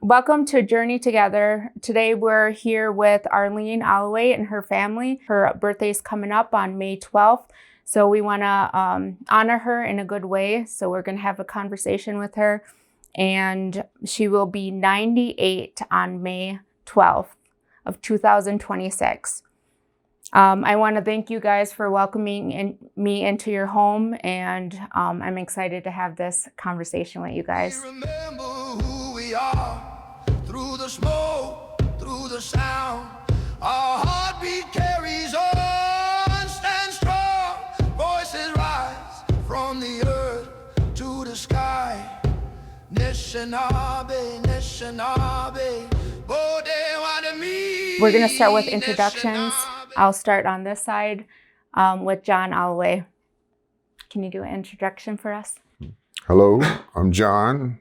Welcome to Journey Together. Today we're here with Arlene Alloway and her family. Her birthday's coming up on May 12th, so we want to honor her in a good way. So we're going to have a conversation with her, and she will be 98 on May 12th of 2026. I want to thank you guys for welcoming me into your home, and I'm excited to have this conversation with you guys. We remember who we are, through the smoke, through the sound. Our heartbeat carries on, stand strong. Voices rise from the earth to the sky. Neshanabe, Neshanabe, We're going to start with introductions. I'll start on this side with John Alloway. Can you do an introduction for us? Hello, I'm John.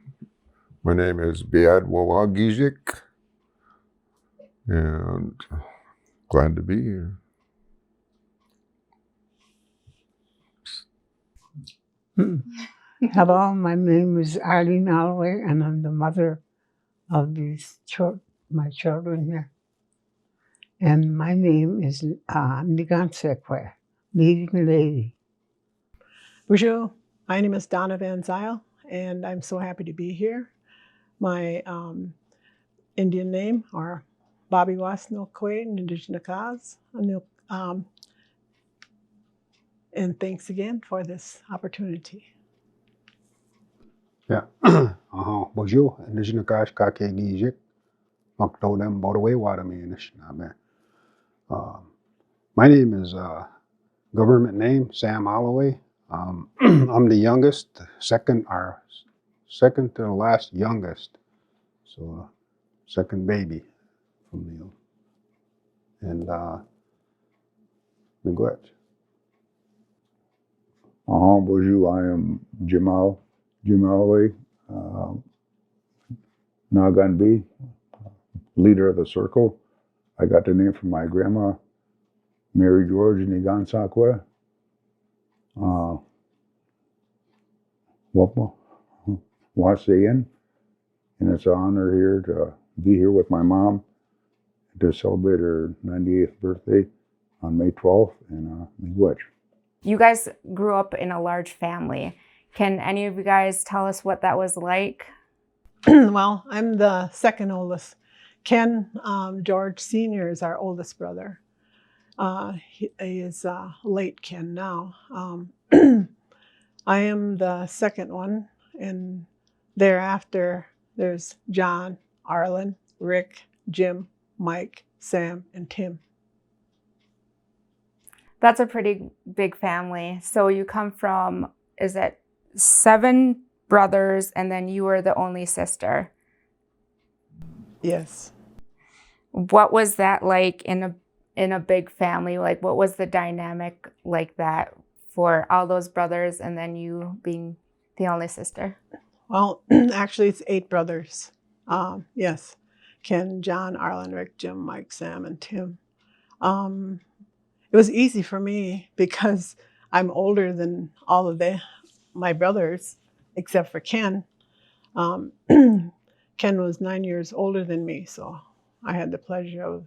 My name is Beat Wawagizik, and glad to be here. Hello, my name is Arlene Alloway, and I'm the mother of my children here. And my name is Migwetth, leading lady. Bonjour, my name is Donna Van Zyl, and I'm so happy to be here. My Indian name are Bobby Wasno Kwe, Indigenous cause. And thanks again for this opportunity. Yeah. Bonjour, Indigenous cause Kake Gijik. Makdodem Bodaway Wadami. My name is government name Sam Alloway. I'm the youngest, second to the last youngest, so second baby from the and Migwetth. Bonjour, I am Jim Alloway, Naganbi, leader of the circle. I got the name from my grandma, Mary George Nigansakwe. Wasayan, and it's an honor here to be here with my mom to celebrate her 98th birthday on May 12th in Migwetth. You guys grew up in a large family. Can any of you guys tell us what that was like? Well, I'm the second oldest. Ken George Sr. is our oldest brother. He is late Ken now. I am the second one, and thereafter there's John, Arlen, Rick, Jim, Mike, Sam, and Tim. That's a pretty big family. So you come from, is it 7 brothers, and then you were the only sister? Yes. What was that like in a big family? Like, what was the dynamic like that for all those brothers and then you being the only sister? Well, actually it's 8 brothers. Yes. Ken, John, Arlen, Rick, Jim, Mike, Sam, and Tim. It was easy for me because I'm older than all of my brothers, except for Ken. Ken was 9 years older than me, so I had the pleasure of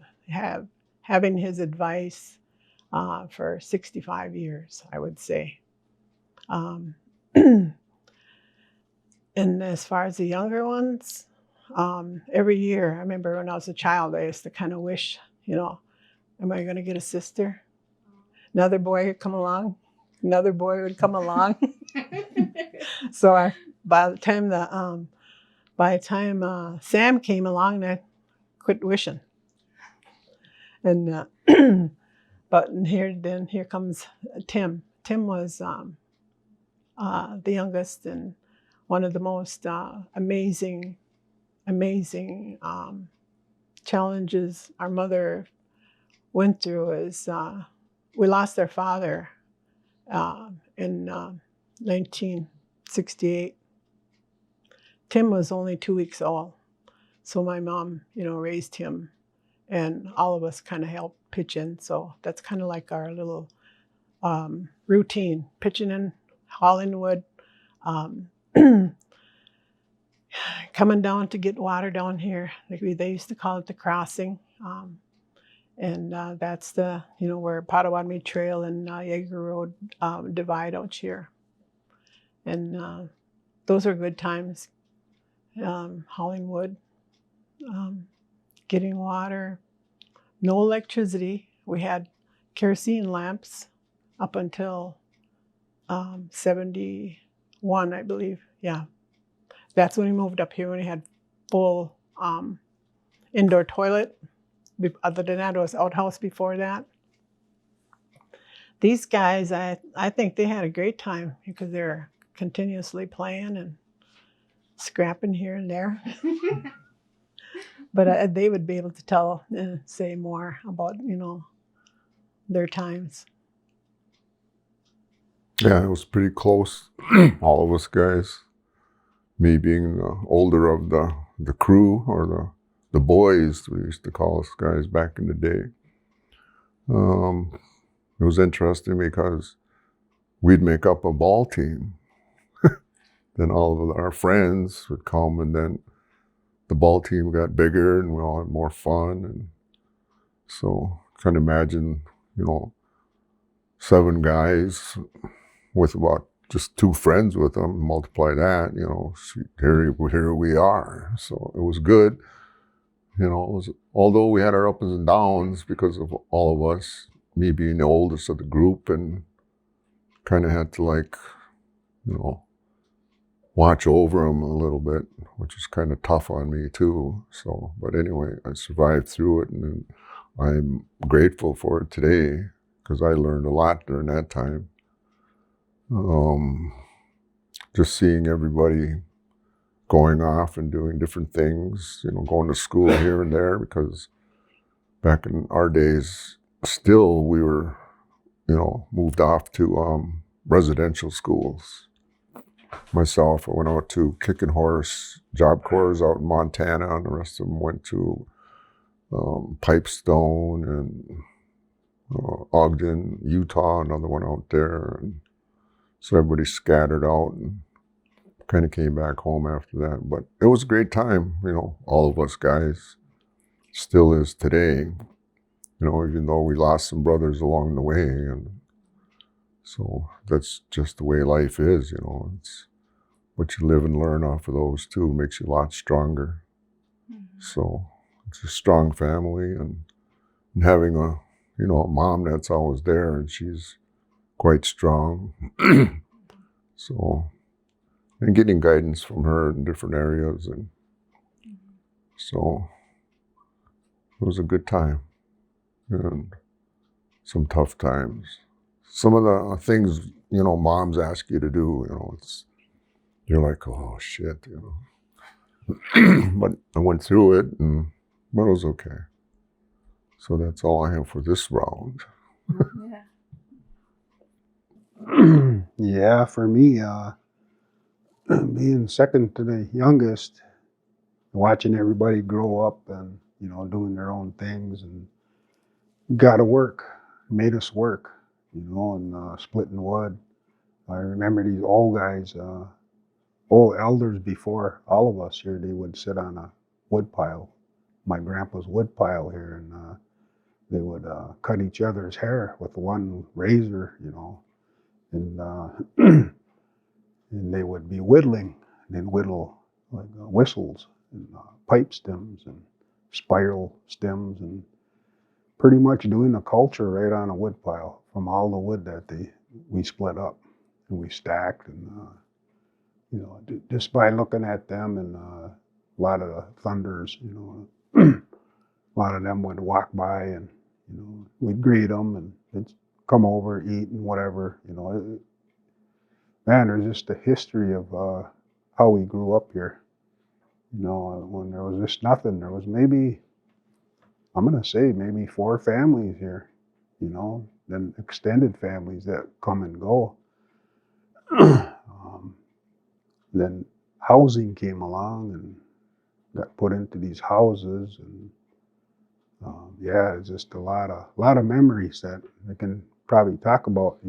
having his advice for 65 years, I would say. And as far as the younger ones, every year, I remember when I was a child, I used to kind of wish, am I going to get a sister? Another boy would come along. Another boy would come along. So by the time Sam came along, I quit wishing. And but here comes Tim. Tim was the youngest and one of the most amazing challenges our mother went through is we lost our father in 1968. Tim was only 2 weeks old, so my mom, raised him, and all of us kind of helped pitch in. So that's kind of like our little routine: pitching in, hauling wood. coming down to get water down here. They used to call it the crossing. And that's the, where Potawatomi Trail and Yeager Road divide out here. And those are good times. Hauling wood, getting water, no electricity. We had kerosene lamps up until 71, I believe. Yeah. That's when we moved up here, when we had full indoor toilet. Other than that, it was outhouse before that. These guys, I think they had a great time because they're continuously playing and scrapping here and there. But they would be able to tell and say more about, their times. Yeah, it was pretty close, all of us guys. Me being the older of the crew, or the boys, we used to call us guys back in the day. It was interesting because we'd make up a ball team. Then all of our friends would come, and then the ball team got bigger and we all had more fun. And so kind of imagine, 7 guys with about just 2 friends with them, multiply that, here we are. So it was good. Although we had our ups and downs because of all of us, me being the oldest of the group, and kind of had to watch over them a little bit, which was kind of tough on me too. So, but anyway, I survived through it, and I'm grateful for it today because I learned a lot during that time. Just seeing everybody going off and doing different things, going to school here and there, because back in our days, still we were, moved off to residential schools. Myself, I went out to Kicking Horse Job Corps out in Montana, and the rest of them went to Pipestone and Ogden, Utah, another one out there. And so everybody scattered out and kind of came back home after that. But it was a great time, all of us guys. Still is today, even though we lost some brothers along the way. And so that's just the way life is, It's what you live and learn off of those too makes you a lot stronger. Mm-hmm. So it's a strong family, and having a mom that's always there, and she's quite strong. So, and getting guidance from her in different areas, and so it was a good time, and some tough times. Some of the things moms ask you to do, you're like, oh shit, But I went through it, but it was okay. So that's all I have for this round. Yeah. Yeah, for me, being second to the youngest, watching everybody grow up and, doing their own things, and got to work, made us work, and splitting wood. I remember these old guys, old elders before all of us here, they would sit on a wood pile, my grandpa's wood pile here, and they would cut each other's hair with one razor, and and they would be whittling. They'd whittle like whistles and pipe stems and spiral stems, and pretty much doing the culture right on a wood pile from all the wood that we split up and we stacked. And just by looking at them, and a lot of the thunders, a lot of them would walk by, and we'd greet them, and they'd come over, eat, and whatever. Man, there's just a history of how we grew up here. When there was just nothing, there was maybe, I'm gonna say, maybe 4 families here. Then extended families that come and go. Then housing came along and got put into these houses, and yeah, it's just a lot of memories that I can probably talk about.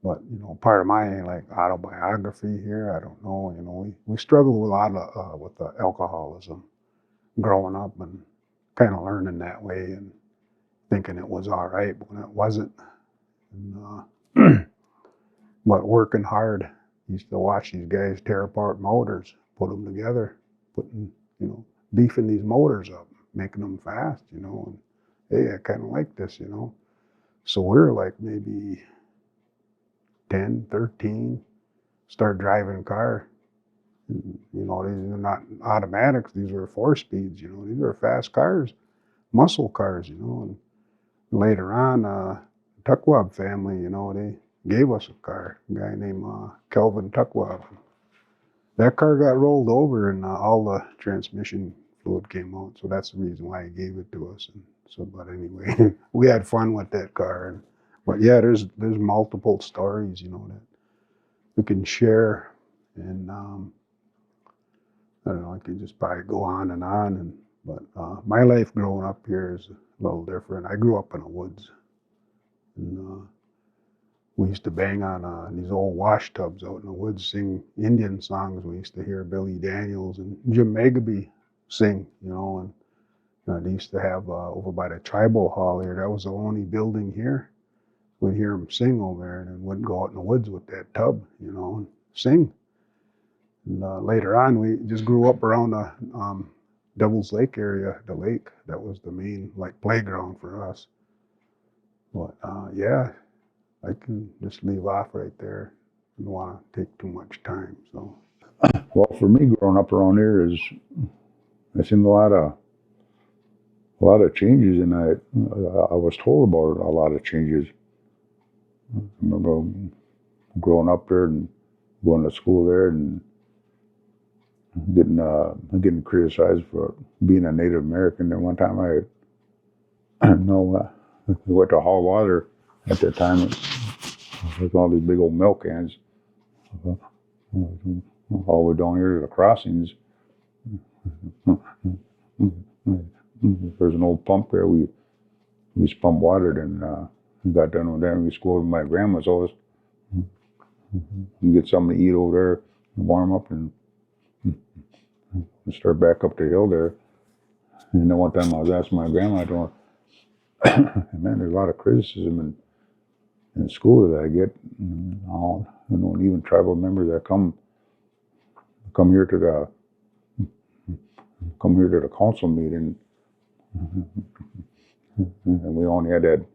But, you know, part of my like autobiography here, I don't know, you know, we struggled with a lot of, with the alcoholism growing up and kind of learning that way and thinking it was all right when it wasn't. And, but working hard, used to watch these guys tear apart motors, put them together, putting, you know, beefing these motors up, making them fast, you know, and hey, I kind of like this, you know. So we were like maybe 10, 13, start driving a car. And, you know, these are not automatics, these were 4-speeds, you know, these were fast cars, muscle cars, you know. And later on, Tuckwab family, you know, they gave us a car, a guy named Kelvin Tuckwab. That car got rolled over and all the transmission fluid came out, so that's the reason why he gave it to us. And so, but anyway, we had fun with that car. And, but yeah, there's multiple stories, you know, that we can share. And I don't know, I could just probably go on and on. And but my life growing up here is a little different. I grew up in the woods, and we used to bang on these old wash tubs out in the woods, sing Indian songs. We used to hear Billy Daniels and Jim Megabee sing, you know. And they used to have over by the tribal hall here. That was the only building here. We'd hear them sing over there, and then we'd go out in the woods with that tub, you know, and sing. And later on, we just grew up around the Devil's Lake area, the lake. That was the main like playground for us. But yeah, I can just leave off right there. I don't want to take too much time. So, Well, for me, growing up around here is I've seen a lot of changes, and I was told about a lot of changes. I remember growing up there and going to school there and getting criticized for being a Native American. And one time I went to haul water at that time with all these big old milk cans all the way down here to the crossings. There's an old pump there. We used to pump water, and we got done with that. We used to go over to my grandma's always and get something to eat over there and warm up and start back up the hill there. And then one time I was asking my grandma, I told her, man, there's a lot of criticism in school that I get. And all, you know, and even tribal members that come here to the council meeting. And we only had that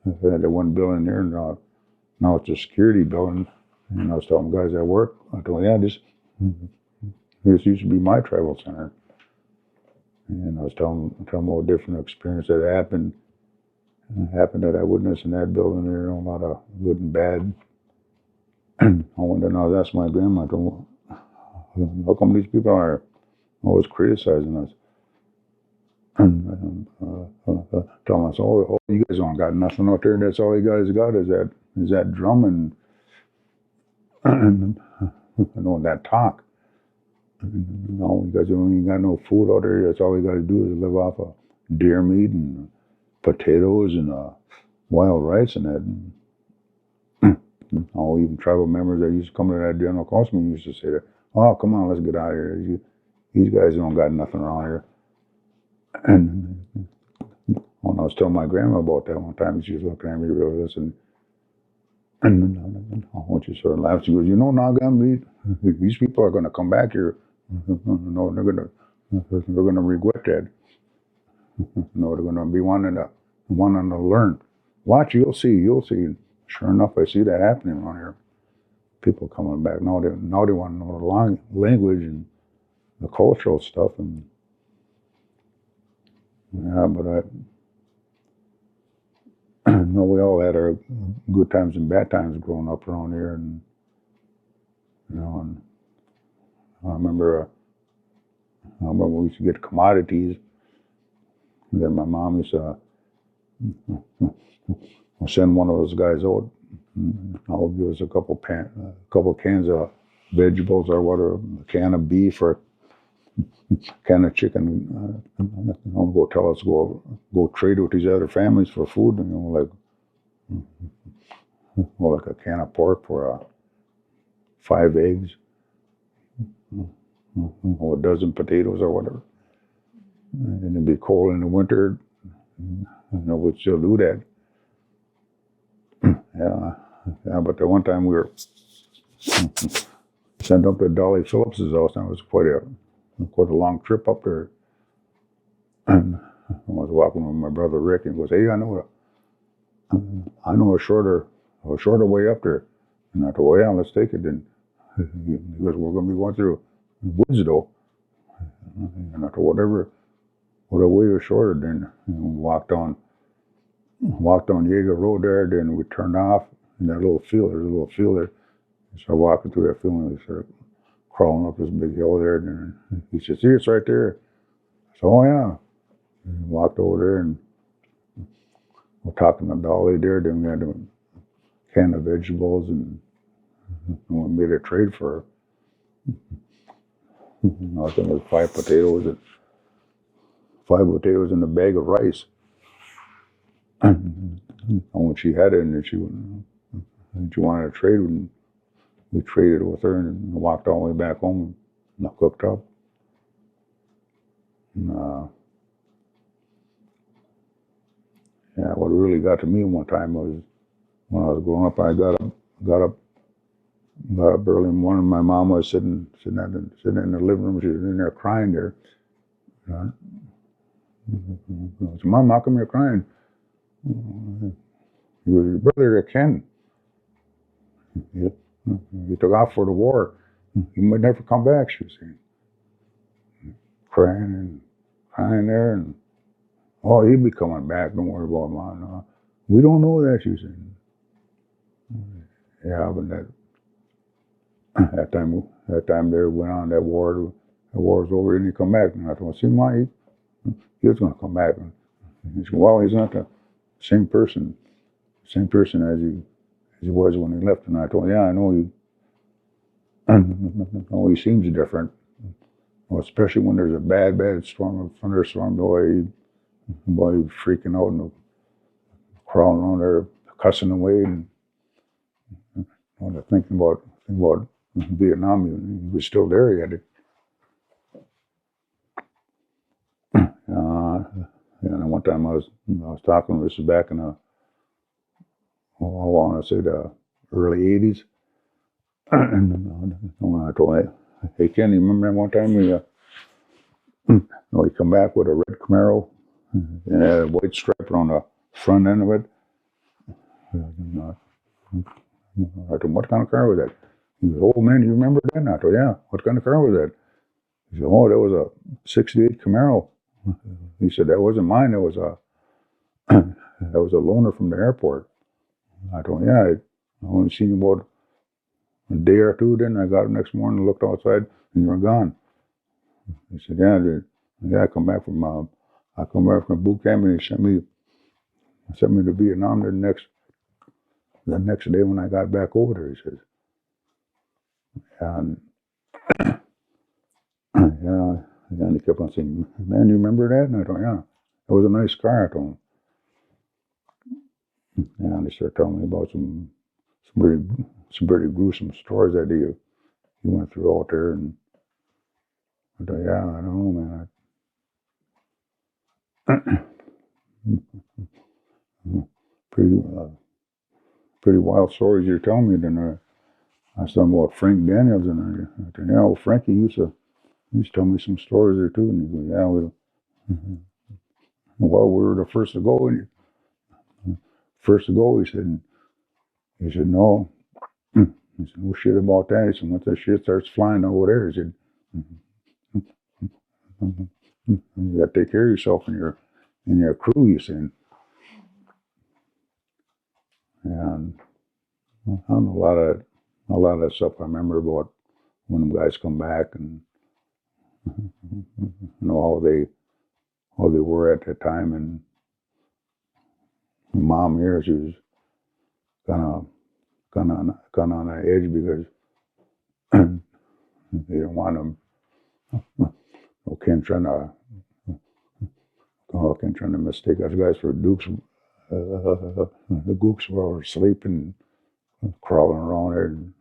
one building there, and now it's a security building. And I was telling guys at work, I told them, yeah, this used to be my tribal center. And I was telling them all different experiences that happened that I witnessed in that building there, you know, a lot of good and bad. And I was asking my grandma, I told her, how come these people are always criticizing us? And telling us, oh, you guys don't got nothing out there. That's all you guys got is that drum and that talk. No, you guys don't even got no food out there. That's all you got to do is live off of deer meat and potatoes and wild rice and that. And all even tribal members that used to come to that general council meeting used to say that, oh, come on, let's get out of here. These guys don't got nothing around here. And when I was telling my grandma about that one time, she was looking at me really listening. And I want you to sort of laugh. She goes, you know, Nagam, these people are going to come back here. No, they're going to regret that. No, they're going to be wanting to learn. Watch, you'll see. Sure enough, I see that happening around here. People coming back now. They want to know the language and the cultural stuff. And yeah, but I know we all had our good times and bad times growing up around here, and you know, and I remember we used to get commodities. And then my mom used to send one of those guys out. I'll give us a couple cans of vegetables or whatever, a can of beef or a can of chicken. I'll go tell us go trade with these other families for food, and you know, well, like a can of pork for 5 eggs, or a dozen potatoes or whatever. And it'd be cold in the winter, we'd still do that. Yeah, but the one time we were sent up to Dolly Phillips's house, and it was quite a long trip up there. And I was walking with my brother Rick, and he goes, "Hey, I know a shorter way up there." And I thought, "Well, yeah, let's take it." And he goes, "We're going to be going through woods though." And I thought, whatever way was shorter. Then we walked on Jaeger Road there. Then we turned off in that little field. There's a little field there. So walking through that field, and we started crawling up this big hill there. And he said, "See, it's right there." I said, "Oh yeah." And we walked over there, and we're talking to Dolly there. Then we had a can of vegetables, and we made a trade for her. I think it was 5 potatoes and a bag of rice. And when she had it, and she wanted to trade, and we traded with her, and walked all the way back home, and I cooked up. And, what really got to me one time was when I was growing up. I got up early in the morning. My mom was sitting in the living room. She was in there crying there. I said, "Mom, how come you're crying?" He goes, "Your brother Ken. He took off for the war. He might never come back," she was saying. Crying there, and "Oh, he'll be coming back. Don't worry about him." No, we don't know that, she was saying. Yeah, but that time there went on, that war was over, and he come back. And I thought, "See, Ma, he was going to come back." And he said, "Well, he's not the same person as he was when he left." And I told him, "Yeah, I know he seems different. Well, especially when there's a bad storm, a thunderstorm, boy, he was freaking out and crawling around there, cussing away, and thinking about Vietnam. He was still there. He had it." And one time I was talking. This was back in the early '80s. And I told him, "Hey Ken, you remember that one time we come back with a red Camaro and it had a white stripe on the front end of it?" I told him, "What kind of car was that?" He goes, "Oh man, you remember that?" And I told him, "Yeah, what kind of car was that?" He said, "Oh, that was a '68 Camaro." He said, "That wasn't mine. That was a loaner from the airport." I told him, "Yeah, I only seen you about a day or two. Then I got up next morning and looked outside, and you were gone." He said, "Yeah, I come back from boot camp, and he sent me to Vietnam the next day when I got back over there." He says, and and he kept on saying, "Man, you remember that?" And I told him, "Yeah, it was a nice car." I told him. And he started telling me about some pretty gruesome stories that he went through out there. And I thought, "Yeah, I don't know, man. Pretty wild stories you're telling me." Then I said about Frank Daniels, and I thought, "Yeah, well, Frankie used to tell me some stories there too." And he goes, "Yeah, well, we were the first to go." And he said, "No." He said, "No shit about that." He said, "Once that shit starts flying over there," he said, "you got to take care of yourself and your crew," he said. And I don't know, a lot of that stuff I remember about when the guys come back, and how they were at that time. And Mom here, she was kind of on the edge because they didn't want them. Ken trying to mistake us guys for dukes. The gooks were sleeping. crawling around there. And,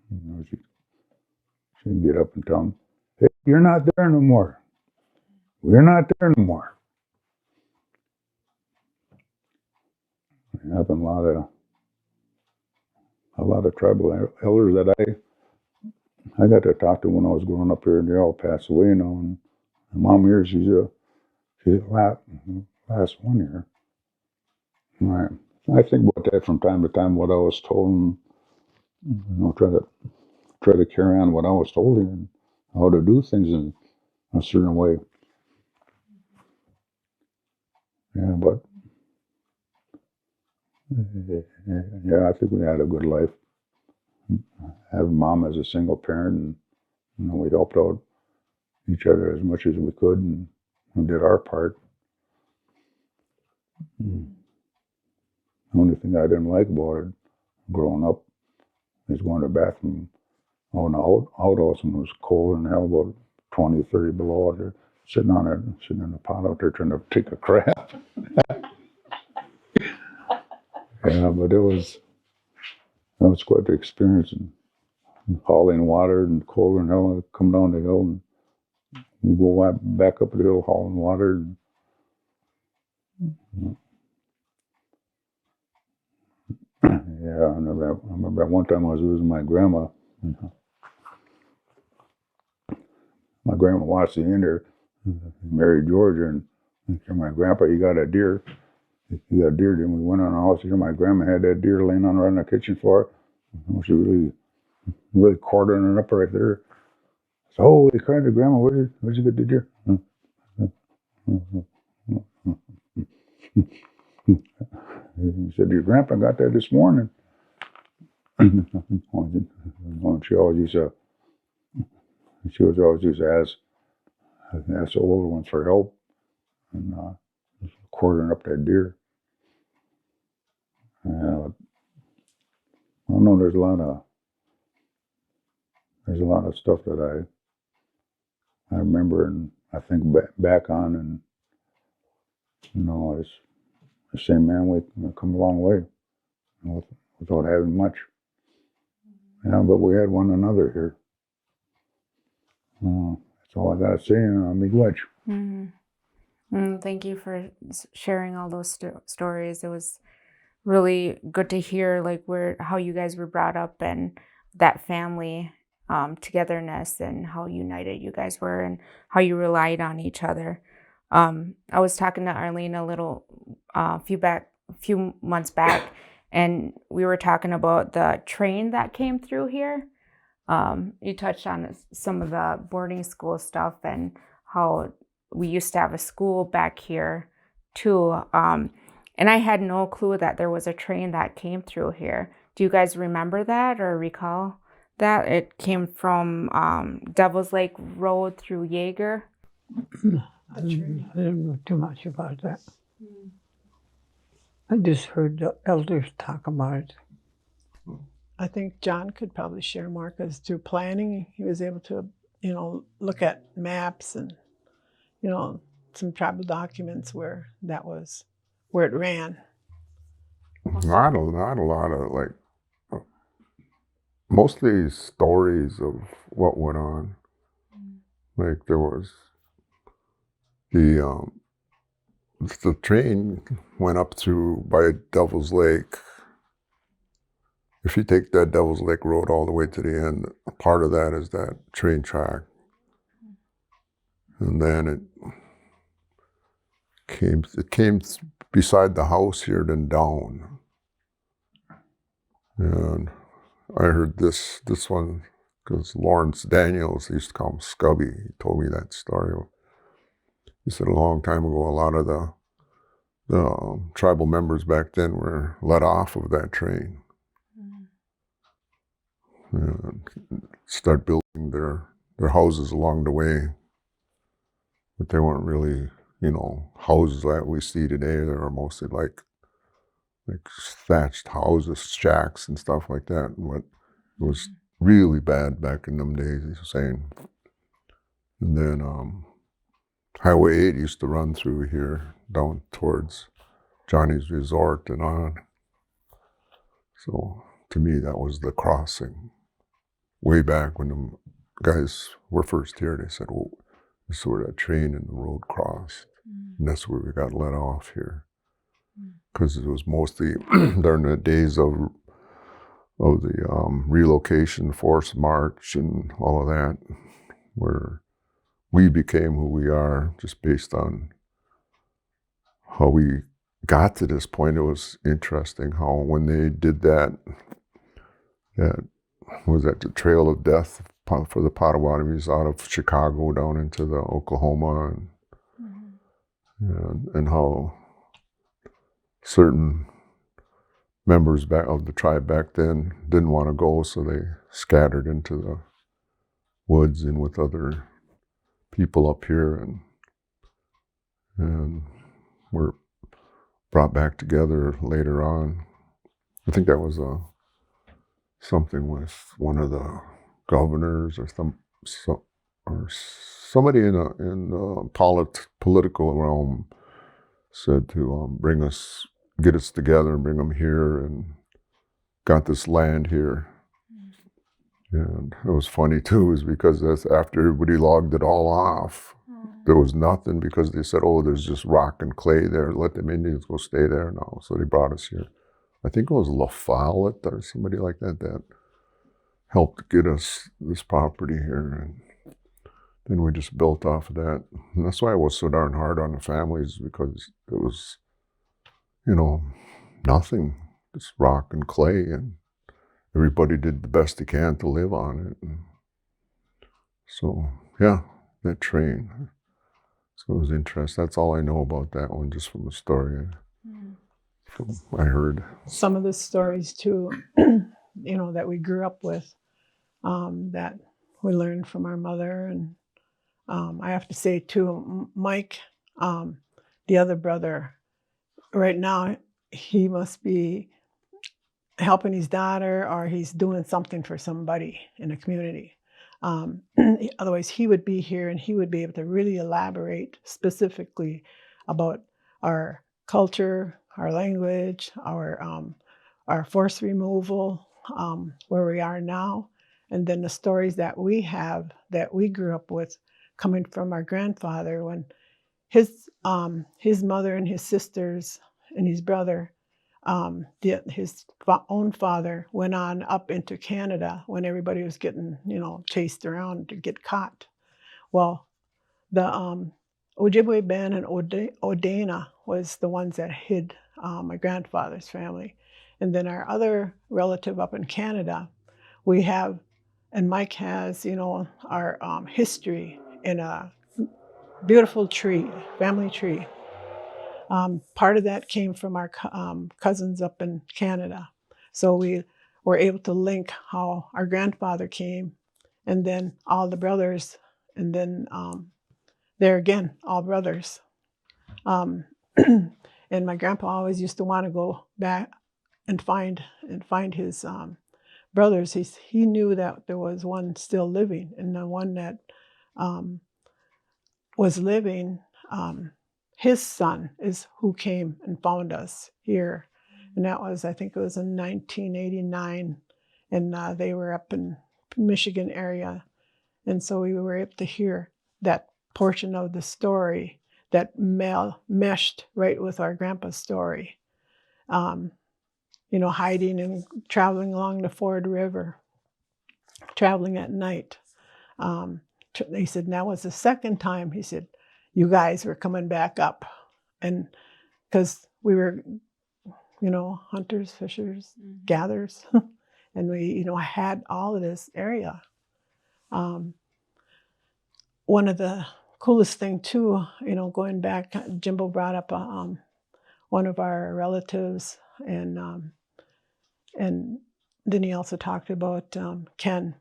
she'd get up and tell them, "Hey, you're not there no more. We're not there no more." It happened a lot of tribal elders that I got to talk to when I was growing up here, and they all passed away now. And my mom here, she's the last one here. Right. I think about that from time to time, what I was told, and try to carry on what I was told here and how to do things in a certain way. Yeah, but yeah, I think we had a good life. Having mom as a single parent, and we helped out each other as much as we could and did our part. The only thing I didn't like about it growing up is going to the bathroom on the outhouse when it was cold and hell, about 20, 30 below. There, sitting in the pot out there trying to take a crap. Yeah, but that was quite the experience. And hauling water and cold and hell, and come down the hill and go back up the hill hauling water. Yeah, I remember at one time I was visiting my grandma. My grandma watched the Indian, married Georgia, and said, "My grandpa, you got a deer. You got a deer." Then we went on the house here. My grandma had that deer laying on right on the kitchen floor. She really quartering it up right there. So, holy crap, Grandma, where'd you get the deer? He said, "Your grandpa got that this morning." She was always used to ask the older ones for help and quartering up that deer. I don't know. There's a lot of stuff that I remember and I think back on, and it's the same man. We've come a long way without having much. Yeah, but we had one another here. That's all I got to say. Migwetth. Thank you for sharing all those stories. It was really good to hear how you guys were brought up and that family togetherness and how united you guys were and how you relied on each other. I was talking to Arlene a few months back, and we were talking about the train that came through here. You touched on some of the boarding school stuff and how we used to have a school back here too. And I had no clue that there was a train that came through here. Do you guys remember that or recall that? It came from Devil's Lake Road through Jaeger. I don't know too much about that. I just heard the elders talk about it. I think John could probably share more because through planning, he was able to, look at maps and, some tribal documents where it ran. Not a lot of mostly stories of what went on. Like there was the train went up by Devil's Lake. If you take that Devil's Lake Road all the way to the end, part of that is that train track. And then it came beside the house here, then down. And I heard this one, because Lawrence Daniels used to call him Scubby. He told me that story. He said a long time ago, a lot of the tribal members back then were let off of that train. And start building their houses along the way. But they weren't really, houses that we see today. They were mostly like thatched houses, shacks and stuff like that. But it was really bad back in them days, he was saying. And then Highway 8 used to run through here down towards Johnny's Resort and on. So to me, that was the crossing. Way back when the guys were first here, they said, well, this is where that train and the road crossed. And that's where we got let off here. Because it was mostly during the days of the relocation, forced march, and all of that, where we became who we are just based on how we got to this point. It was interesting how when they did that was that the trail of death for the Potawatomis out of Chicago down into the Oklahoma, and how certain members of the tribe back then didn't want to go, so they scattered into the woods and with other people up here, and were brought back together later on. I think that was something with one of the governors or somebody in the political realm said to get us together and bring them here, and got this land here. And it was funny too, is because that's after everybody logged it all off. There was nothing, because they said, oh, there's just rock and clay there. Let them Indians go stay there now. So they brought us here. I think it was La Follette or somebody like that that helped get us this property here. And then we just built off of that. And that's why it was so darn hard on the families, because it was, nothing, just rock and clay, and everybody did the best they can to live on it. And so, yeah, that train. So it was interesting. That's all I know about that one, just from the story I heard. Some of the stories too, that we grew up with, that we learned from our mother. And I have to say too, Mike, the other brother, right now, he must be helping his daughter, or he's doing something for somebody in the community. Otherwise, he would be here and he would be able to really elaborate specifically about our culture, our language, our forced removal, where we are now, and then the stories that we have that we grew up with, coming from our grandfather, when his mother and his sisters and his brother, his own father, went on up into Canada when everybody was getting, chased around to get caught. Well, the Ojibwe band and Odena was the ones that hid my grandfather's family. And then our other relative up in Canada, we have, and Mike has, our history in a beautiful tree, family tree. Part of that came from our cousins up in Canada. So we were able to link how our grandfather came, and then all the brothers, and then there again, all brothers. And my grandpa always used to want to go back and find his brothers. He knew that there was one still living, and the one that was living, his son is who came and found us here. And that was, I think it was in 1989, and they were up in Michigan area. And so we were able to hear that portion of the story that meshed right with our grandpa's story. Hiding and traveling along the Ford River, traveling at night. He said, that was the second time, he said, you guys were coming back up. And because we were, hunters, fishers, gatherers, and we, had all of this area. One of the coolest thing too, going back, Jimbo brought up one of our relatives, and then he also talked about Ken.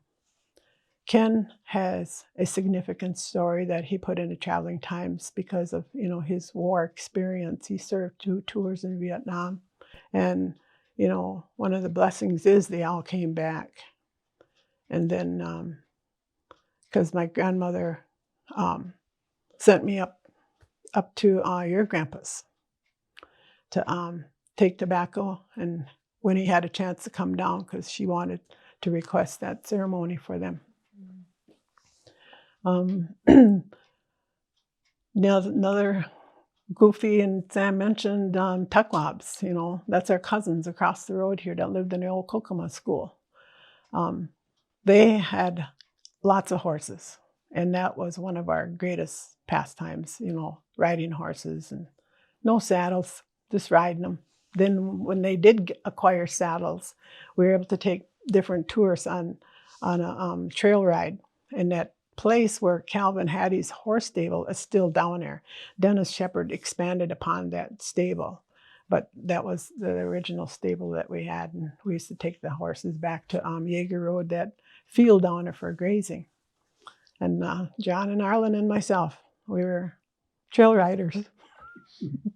Ken has a significant story that he put into Traveling Times because of, his war experience. He served 2 tours in Vietnam. And, one of the blessings is they all came back. And then, because my grandmother sent me up to your grandpa's to take tobacco, and when he had a chance to come down, because she wanted to request that ceremony for them. Now another Goofy and Sam mentioned Tuckwabs. You know, that's our cousins across the road here that lived in the old Kokomo school. They had lots of horses, and that was one of our greatest pastimes, you know, riding horses, and no saddles, just riding them. Then when they did acquire saddles, we were able to take different tours on a trail ride. And that place where Calvin had his horse stable is still down there. Dennis Shepard expanded upon that stable, but that was the original stable that we had. And we used to take the horses back to Jaeger Road, that field down there, for grazing. And John and Arlen and myself, we were trail riders.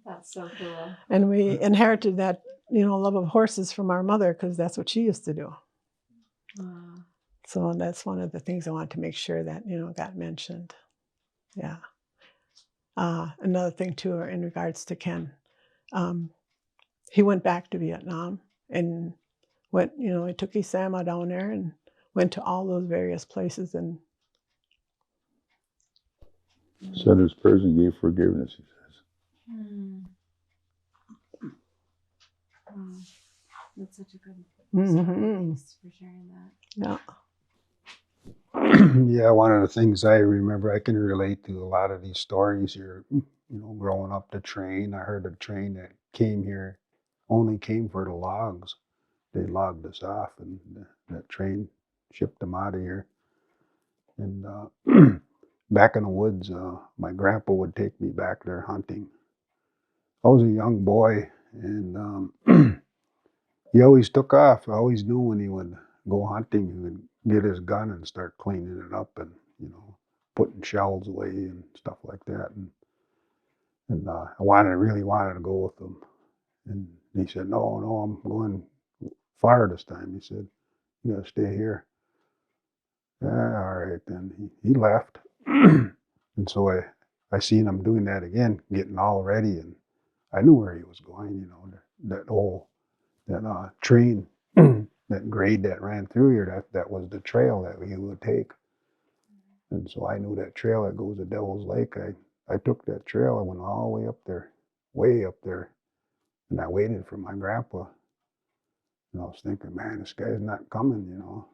That's so cool. And we inherited that, you know, love of horses from our mother, because that's what she used to do. So that's one of the things I wanted to make sure that, you know, got mentioned. Yeah. Another thing too, in regards to Ken, he went back to Vietnam and went, you know, he took his Sama down there and went to all those various places and Said his prayers and gave forgiveness, he says. That's such a good thanks for sharing that. Yeah. Yeah, one of the things I remember, I can relate to a lot of these stories here. You know, growing up, the train, I heard a train that came here only came for the logs. They logged us off, and that train shipped them out of here. And back in the woods, my grandpa would take me back there hunting. I was a young boy, and he always took off. I always knew when he would go hunting, he would get his gun and start cleaning it up and, you know, putting shells away and stuff like that. And I really wanted to go with him. And he said, no, I'm going far this time. He said, you gotta stay here. All right, then. He left. And so I seen him doing that again, getting all ready, and I knew where he was going, you know, that train, that grade that ran through here, that was the trail that he would take. And so I knew that trail that goes to Devil's Lake. I took that trail. I went all the way up there, way up there, and I waited for my grandpa. And I was thinking, man, this guy's not coming, you know.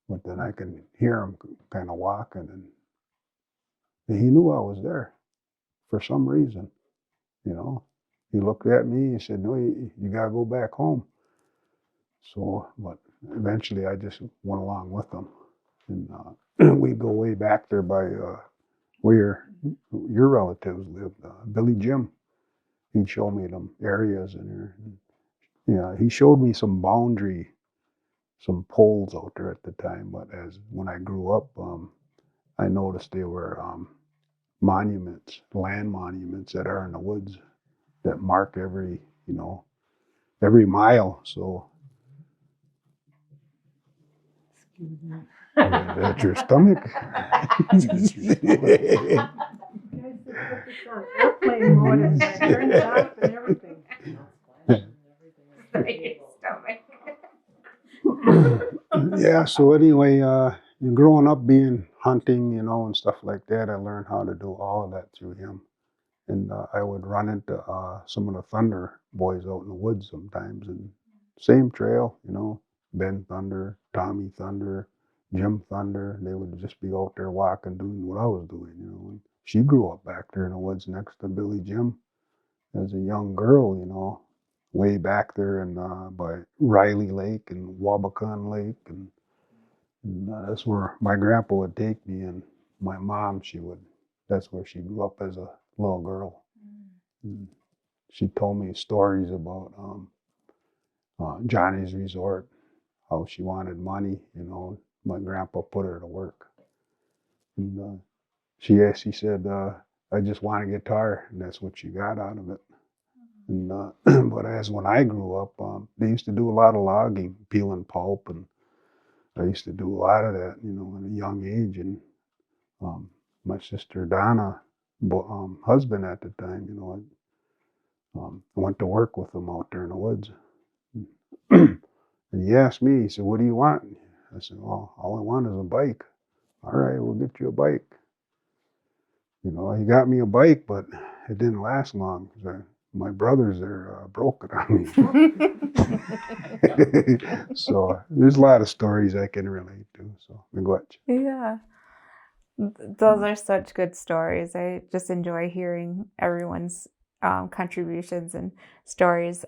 But then I can hear him kind of walking, and he knew I was there for some reason, you know. He looked at me, he said, no, you gotta go back home. So, but eventually I just went along with him. And we'd go way back there by where your relatives lived, Billy Jim. He'd show me them areas in there. Yeah, he showed me some poles out there at the time. But when I grew up, I noticed they were monuments, land monuments that are in the woods that mark every mile. So. That's your stomach. Airplane mode and turned it off and everything. Yeah, so anyway, growing up being hunting, you know, and stuff like that, I learned how to do all of that through him. And I would run into some of the Thunder boys out in the woods sometimes, and same trail, you know, Ben Thunder, Tommy Thunder, Jim Thunder. They would just be out there walking, doing what I was doing, you know. And she grew up back there in the woods next to Billy Jim as a young girl, you know, way back there in by Riley Lake and Wabakan Lake, and that's where my grandpa would take me, and my mom, that's where she grew up as a little girl. And she told me stories about Johnny's Resort, how she wanted money, you know. My grandpa put her to work. And she said, I just want a guitar, and that's what she got out of it. And but when I grew up, they used to do a lot of logging, peeling pulp, and I used to do a lot of that, you know, at a young age. And my sister Donna, husband at the time, you know, I went to work with them out there in the woods. And he asked me, he said, what do you want? I said, well, all I want is a bike. All right, we'll get you a bike. You know, he got me a bike, but it didn't last long. My brothers, they're broke it on me. So there's a lot of stories I can relate to. So Migwetth. Yeah. Those are such good stories. I just enjoy hearing everyone's contributions and stories.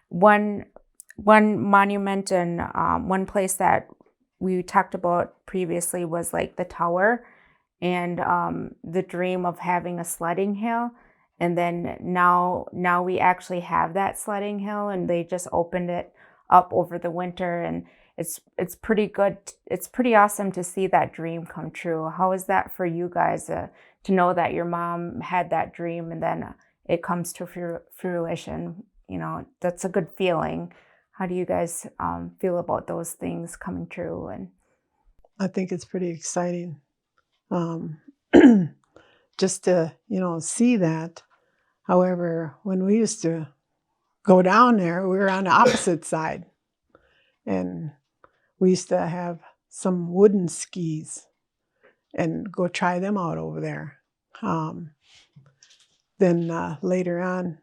One monument and one place that we talked about previously was like the tower and the dream of having a sledding hill. And then now we actually have that sledding hill, and they just opened it up over the winter, and it's pretty good. It's pretty awesome to see that dream come true. How is that for you guys to know that your mom had that dream and then it comes to fruition? You know, that's a good feeling. How do you guys feel about those things coming true? And I think it's pretty exciting. Just to, see that. However, when we used to go down there, we were on the opposite side. And we used to have some wooden skis and go try them out over there. Then later on,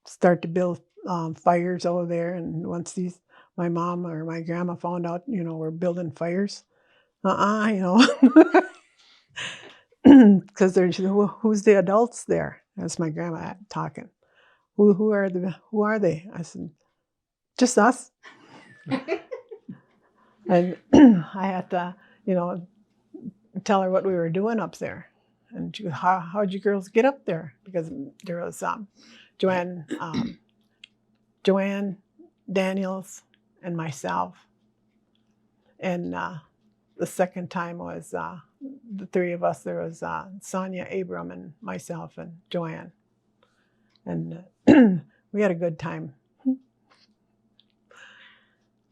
start to build fires over there. And once my mom or my grandma found out, we're building fires, because there's who's the adults there? That's my grandma talking. Who are they? I said, just us. And I had to, tell her what we were doing up there. And she goes, how'd you girls get up there? Because there was Joanne Daniels and myself. And the second time was the three of us. There was Sonia, Abram, and myself and Joanne. And we had a good time.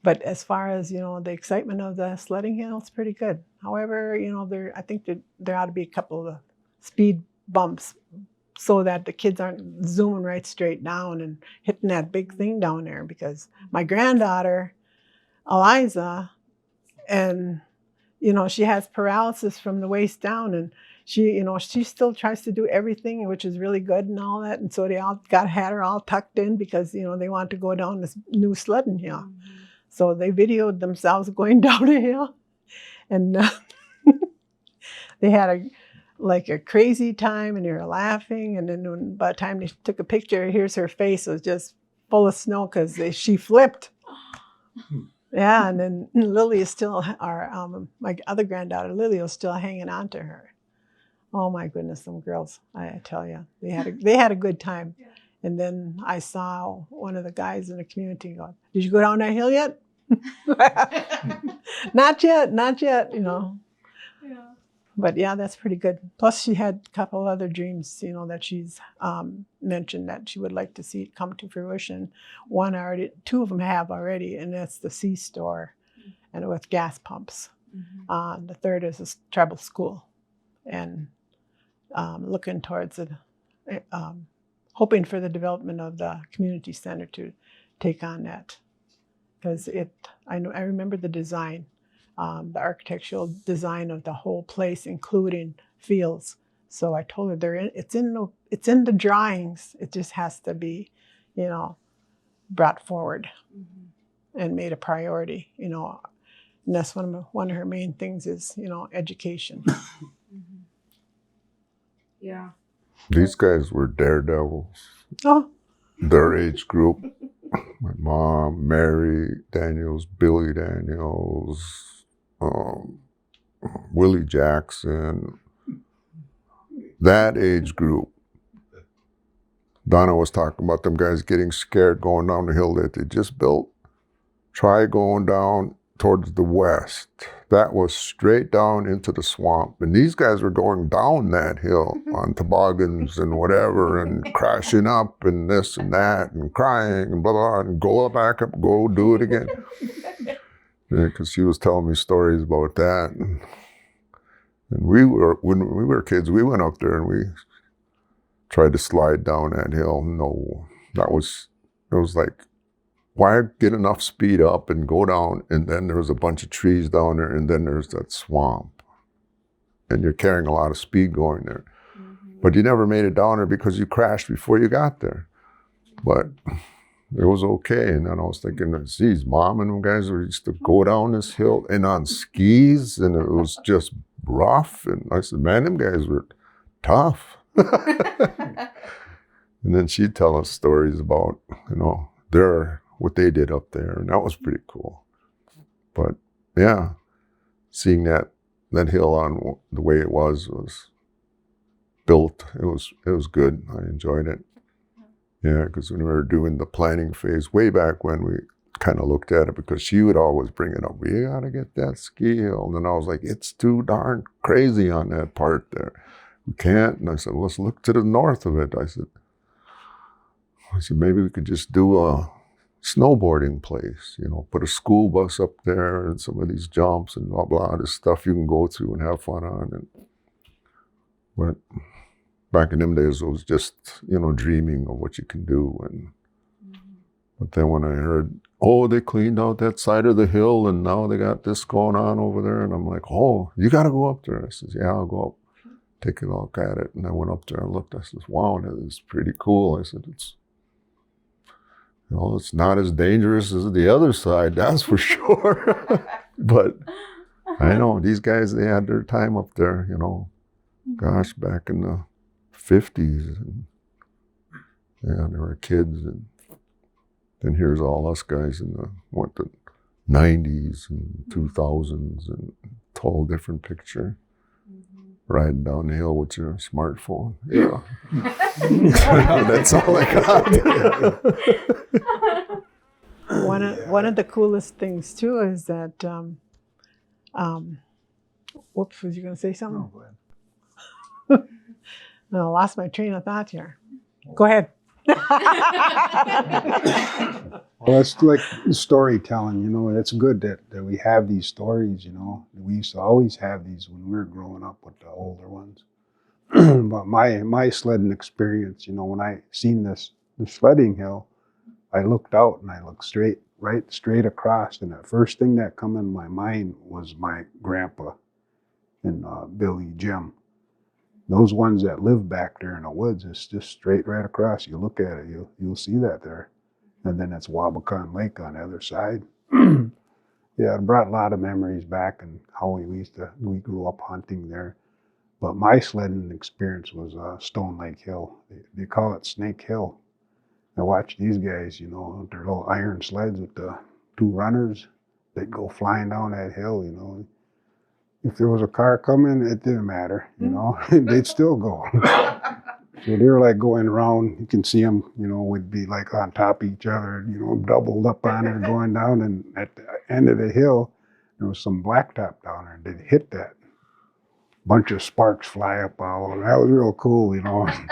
But as far as, the excitement of the sledding hill, it's pretty good. However, I think that there ought to be a couple of speed bumps so that the kids aren't zooming right straight down and hitting that big thing down there. Because my granddaughter, Eliza, and, she has paralysis from the waist down, and she still tries to do everything, which is really good and all that. And so they all had her all tucked in because, they want to go down this new sledding hill. Mm-hmm. So they videoed themselves going down a hill, and they had a crazy time, and they were laughing. And then by the time they took a picture, here's her face was just full of snow because she flipped. Yeah, and then Lily is still, my other granddaughter Lily was still hanging on to her. Oh my goodness, them girls! I tell you, they had a good time. Yeah. And then I saw one of the guys in the community go, "Did you go down that hill yet?" Not yet, Yeah. But yeah, that's pretty good. Plus, she had a couple other dreams, that she's mentioned that she would like to see come to fruition. Two of them have already, and that's the C-store, and with gas pumps. Mm-hmm. The third is a tribal school, and looking towards it, hoping for the development of the community center to take on that. Because I remember the design, the architectural design of the whole place, including fields. So I told her it's in the drawings. It just has to be, brought forward and made a priority. And that's one of her main things is education. Yeah. These guys were daredevils. Oh. Their age group. My mom, Mary Daniels, Billy Daniels, Willie Jackson. That age group. Donna was talking about them guys getting scared going down the hill that they just built. Try going down towards the west. That was straight down into the swamp. And these guys were going down that hill on toboggans and whatever and crashing up and this and that and crying and blah, blah, and go back up, go do it again. Because she was telling me stories about that. And when we were kids, we went up there and we tried to slide down that hill. No, it was like why get enough speed up and go down, and then there's a bunch of trees down there, and then there's that swamp, and you're carrying a lot of speed going there. But you never made it down there because you crashed before you got there. But it was okay. And then I was thinking, geez, Mom and them guys used to go down this hill and on skis, and it was just rough. And I said, man, them guys were tough. And then she'd tell us stories about, what they did up there, and that was pretty cool. But yeah, seeing that hill on the way it was built, it was good. I enjoyed it. Yeah, because when we were doing the planning phase way back when, we kind of looked at it because she would always bring it up. We got to get that ski hill. And I was like, it's too darn crazy on that part there. We can't. And I said, well, let's look to the north of it. I said, maybe we could just do a snowboarding place, put a school bus up there and some of these jumps and blah, blah, this stuff you can go through and have fun on. But back in them days, it was just, dreaming of what you can do. But then when I heard, they cleaned out that side of the hill and now they got this going on over there. And I'm like, you got to go up there. I says, yeah, I'll go up, take a look at it. And I went up there and looked. I says, wow, that is pretty cool. I said, it's not as dangerous as the other side, that's for sure. But I know these guys, they had their time up there, gosh, back in the 50s. And, yeah, they were kids. And then here's all us guys in the 90s and 2000s, and total different picture. Riding down the hill with your smartphone. Yeah. That's all I got. One of the coolest things too is that whoops, was you going to say something? Oh, go ahead. No, I lost my train of thought here. Go ahead. Well, it's like storytelling, it's good that we have these stories, We used to always have these when we were growing up with the older ones. But my sledding experience, when I seen the sledding hill, I looked out and I looked straight across, and the first thing that come in my mind was my grandpa and Billy Jim. Those ones that live back there in the woods, it's just straight right across. You look at it, you'll see that there. And then it's Wabacan Lake on the other side. Yeah, it brought a lot of memories back and how we grew up hunting there. But my sledding experience was Stone Lake Hill. They call it Snake Hill. I watched these guys, with their little iron sleds with the two runners. They'd go flying down that hill, If there was a car coming, it didn't matter, They'd still go. So they were like going around. You can see them, would be like on top of each other, doubled up on it going down. And at the end of the hill, there was some blacktop down there. They'd hit that. Bunch of sparks fly up all over. That was real cool, And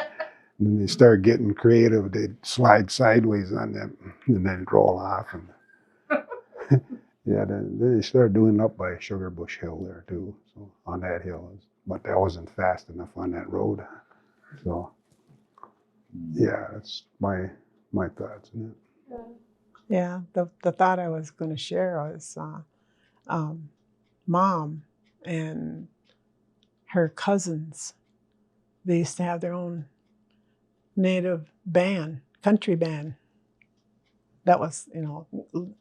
then they started getting creative. They'd slide sideways on them and then roll off. And yeah, then they started doing up by Sugar Bush Hill there too. So on that hill, but that wasn't fast enough on that road. So yeah, that's my thoughts on it. Yeah, the thought I was going to share was Mom and her cousins. They used to have their own native band, country band. That was,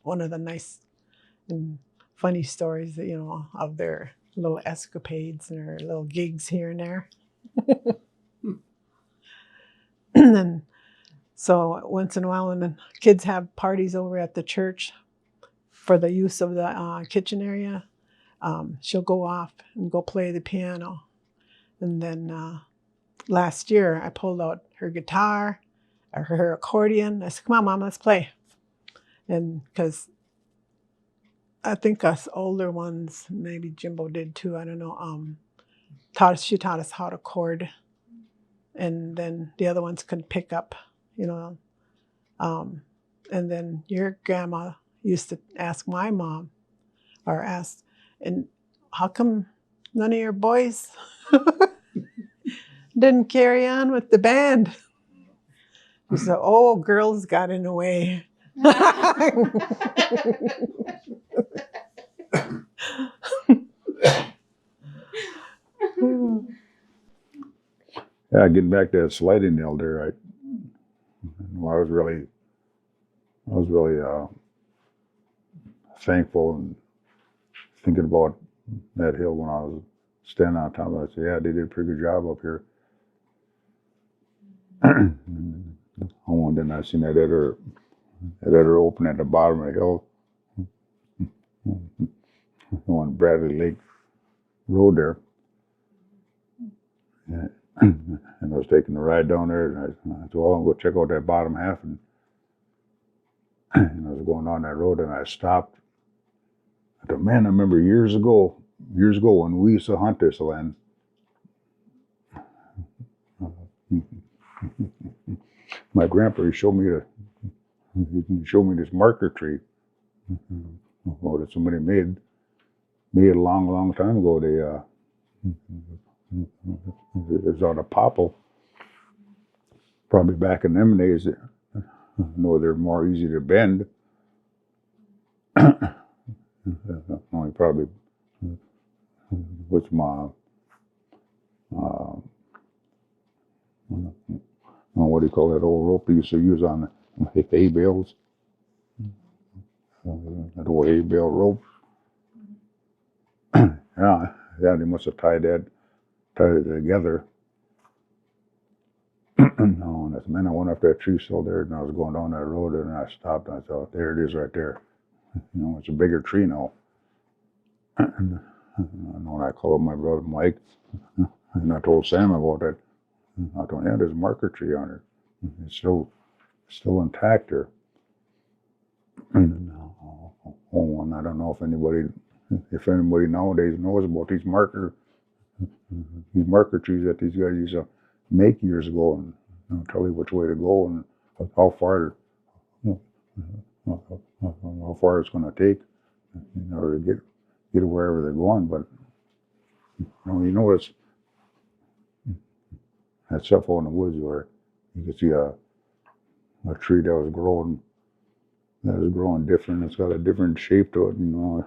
one of the nice and funny stories that, of their little escapades and their little gigs here and there. And so once in a while when the kids have parties over at the church for the use of the kitchen area, she'll go off and go play the piano. And then last year I pulled out her guitar or her accordion. I said, come on, Mom, let's play. And because I think us older ones, maybe Jimbo did too, I don't know, she taught us how to chord. And then the other ones could pick up, And then your grandma used to ask my mom, or ask, and how come none of your boys didn't carry on with the band? She said, girls got in the way. Yeah, getting back to that sliding hill there, I was really thankful and thinking about that hill when I was standing on top of it. I said, yeah, they did a pretty good job up here. Oh, and then I seen that other open at the bottom of the hill on Bradley Lake Road there. And I was taking the ride down there, and I said, well, I'll go check out that bottom half. And I was going down that road, and I stopped. I thought, man, I remember years ago when we used to hunt this land. My grandpa he showed me this marker tree. Well, that somebody made a long time ago. It was on a popple. Probably back in them days, I know they're more easy to bend. Only probably with my what do you call that old rope they used to use on the hay bales? That old hay bale rope. Yeah, they must have tied it together. No, and I said, man, I went up that tree still there, and I was going down that road, and I stopped, and I thought, there it is right there. You know, it's a bigger tree now. And I called my brother Mike, and I told Sam about it. I told him, yeah, there's a marker tree on it. It's still intact there. And I don't know if anybody nowadays knows about these marker trees that these guys used to make years ago, and tell you which way to go and how far it's going to take in order to get wherever they're going. But you notice that stuff out in the woods where you could see a tree that was growing different. It's got a different shape to it. You know it.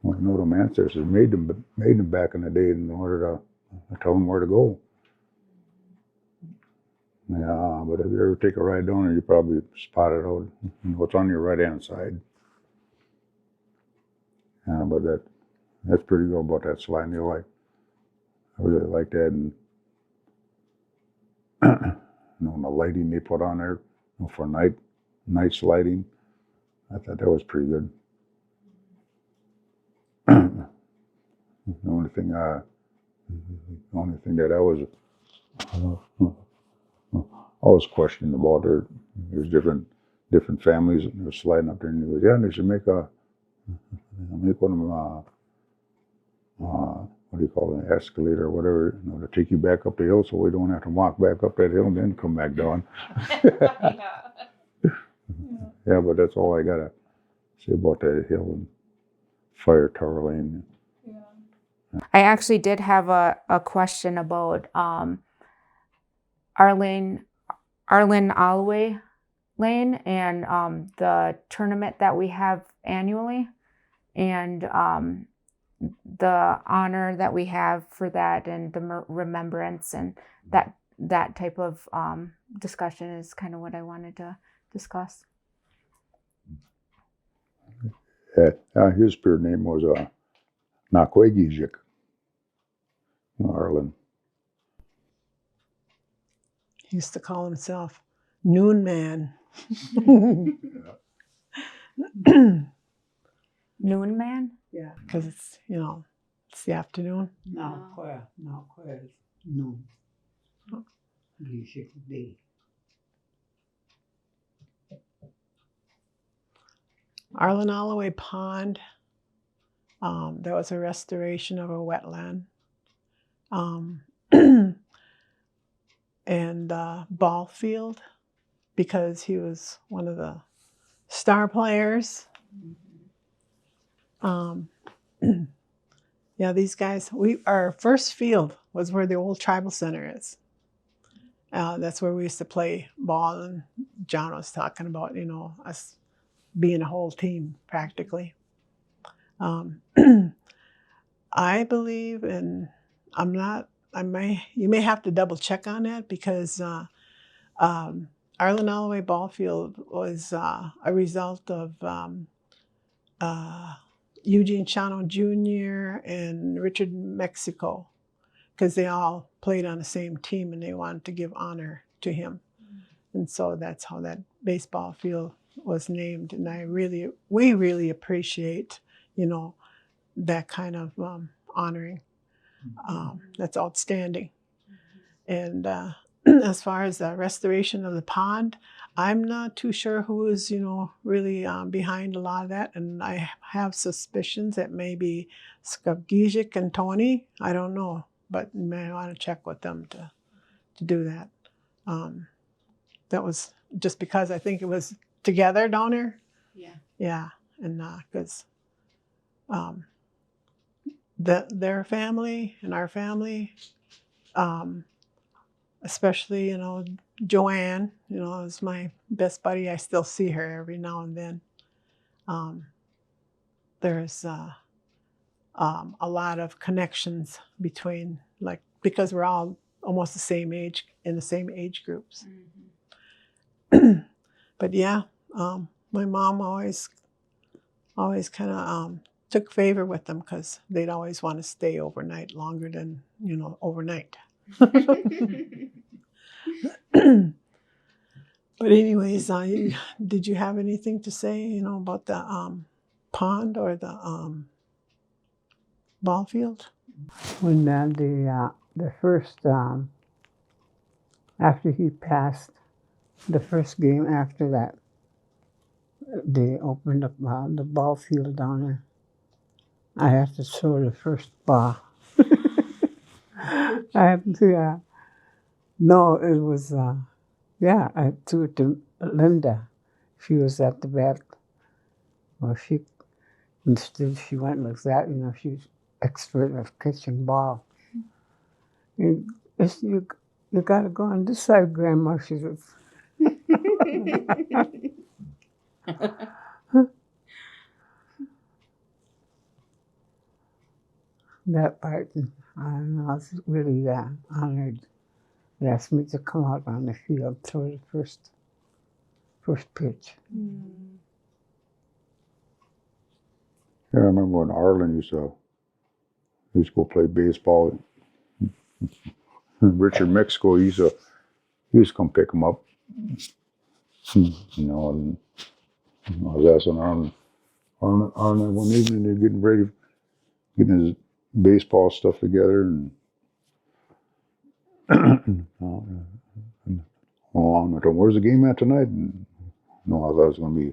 Well, the ancestors made them back in the day in order to tell them where to go. Yeah, but if you ever take a ride down there, you probably spot it out. What's on your right hand side. Yeah, but that's pretty good about that sliding hill. I really like that, and the lighting they put on there for night sliding. I thought that was pretty good. The only thing that I was questioning about there's different families and they're sliding up there, and he goes, yeah, they should make one of them what do you call it, an escalator or whatever, to take you back up the hill, so we don't have to walk back up that hill and then come back down. Yeah, but that's all I gotta say about that hill and Fire Tower Lane. I actually did have a question about Arlene Alloway Lane and the tournament that we have annually, and the honor that we have for that, and the remembrance, and that type of discussion is kind of what I wanted to discuss. His spirit name was Nakwegijik, Arlen. He used to call himself Noon Man. Noon Man? Yeah, because it's it's the afternoon. No, it's noon. Day. Arlene Alloway Pond. There was a restoration of a wetland. And ball field, because he was one of the star players. Yeah, these guys, our first field was where the old tribal center is. That's where we used to play ball, and John was talking about, you know, us being a whole team practically. I believe, and you may have to double check on that, because Arlene Alloway ball field was a result of Eugene Chano Jr. and Richard Mexico, because they all played on the same team and they wanted to give honor to him. And so that's how that baseball field was named. And we really appreciate, you know, that kind of honoring. That's outstanding. And as far as the restoration of the pond, I'm not too sure who is, you know, really behind a lot of that. And I have suspicions that maybe Skubgijic and Tony, I don't know, but you may want to check with them to do that. That was just because I think it was together down there. Yeah. Yeah, and because their family and our family, especially, you know, Joanne, you know, is my best buddy. I still see her every now and then. There's a lot of connections between, like, because we're all almost the same age, in the same age groups. But yeah, my mom always kind of took favor with them, because they'd always want to stay overnight, longer than, you know, overnight. But anyways, did you have anything to say, you know, about the pond or the ball field? When the first, after he passed, the first game after that, they opened up the ball field down there. I had to throw the first ball. No, it was, I threw it to Linda. She was at the back. Well, instead she went like that, you know, she's expert at catching ball. You gotta go on this side, Grandma, she says. That part, I was really honored. They asked me to come out on the field, throw the first pitch. Yeah, I remember when Arlen used to go play baseball. Richard Mexico he used to come pick him up. You know, and I was asking Arlen one evening, they're getting his baseball stuff together, and I told him, where's the game at tonight? And no, I thought it was going to be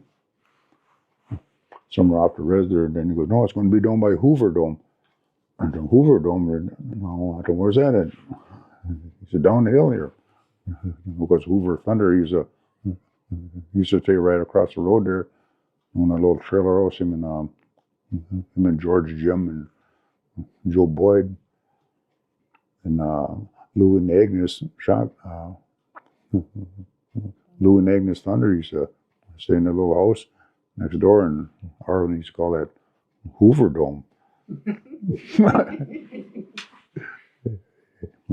somewhere off the res there. And then he goes, no, it's going to be down by Hoover Dome. I said, Hoover Dome? No, I said, where's that at? He said, down the hill here. Because Hoover Thunder, he used to stay right across the road there on a little trailer house, him and George Jim and Joe Boyd and Lou and Agnes shop. Lou and Agnes Thunder used to stay in the little house next door, and Arlen used to call that Hoover Dome.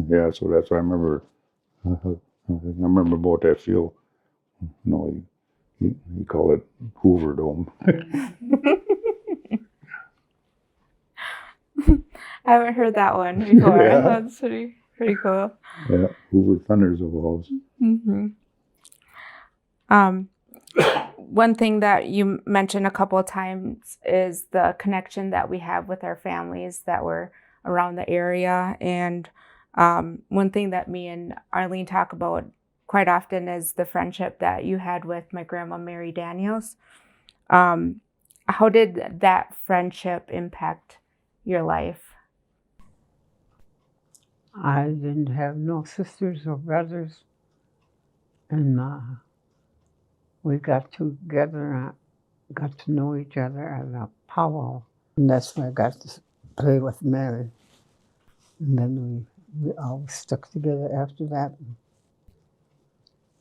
Yeah, so that's what I remember. I remember about that field. No, he called it Hoover Dome. I haven't heard that one before. Yeah. That's pretty cool. Yeah, Hoover Thunder's of house. One thing that you mentioned a couple of times is the connection that we have with our families that were around the area. And one thing that me and Arlene talk about quite often is the friendship that you had with my grandma, Mary Daniels. How did that friendship impact your life? I didn't have no sisters or brothers, and we got together and got to know each other at a powwow, and that's where I got to play with Mary. And then we all stuck together after that.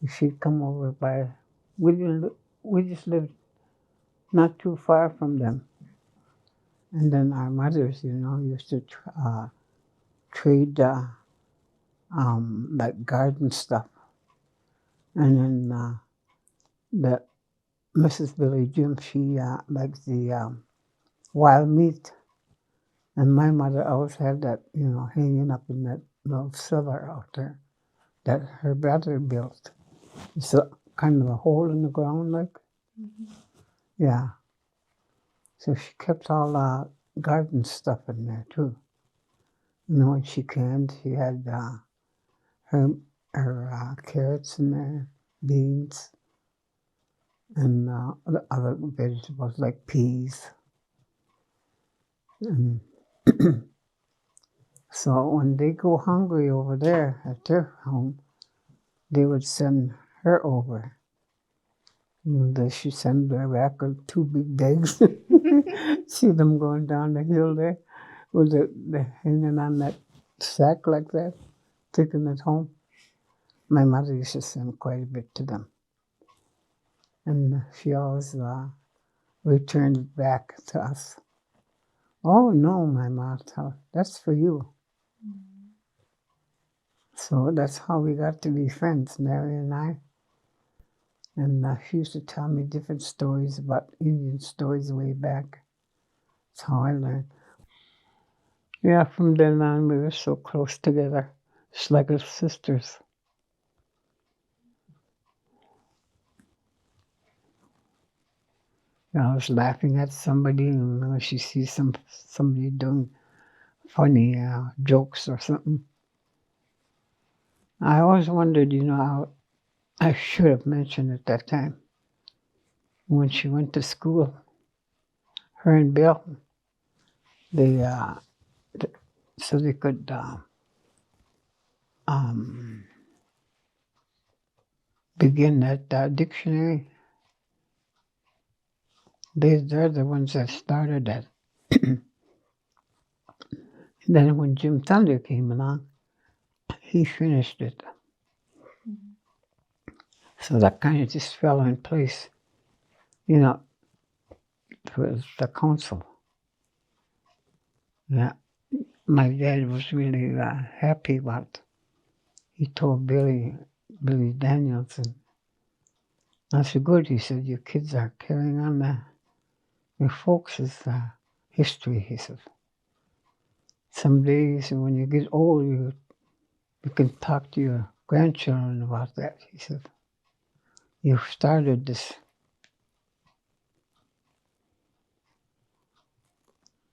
She'd come over by, we just lived not too far from them. And then our mothers, used to trade like garden stuff. And then the Mrs. Billy Jim, she likes the wild meat. And my mother always had that, hanging up in that little cellar out there that her brother built. It's kind of a hole in the ground, like. Yeah. So she kept all garden stuff in there, too. When she canned, she had her carrots in there, beans, and the other vegetables like peas. And so when they go hungry over there at their home, they would send her over. She'd send her back with 2 big bags. See them going down the hill there with the hanging on that sack like that, taking it home. My mother used to send quite a bit to them. And she always returned it back to us. Oh, no, my mom thought, that's for you. So that's how we got to be friends, Mary and I. And she used to tell me different stories about Indian stories way back. That's how I learned. Yeah, from then on, we were so close together. It's like us sisters. I was laughing at somebody, and when she sees somebody doing funny jokes or something. I always wondered, how I should have mentioned at that time. When she went to school, her and Bill, they so they could begin that dictionary. They're the ones that started that. Then when Jim Thunder came along, he finished it. So that kind of just fell in place, with the council. Yeah, my dad was really happy about it. He told Billy Daniels, and I said, good, he said, your kids are carrying on your folks' history, he said. Some days when you get old, you can talk to your grandchildren about that, he said. You started this.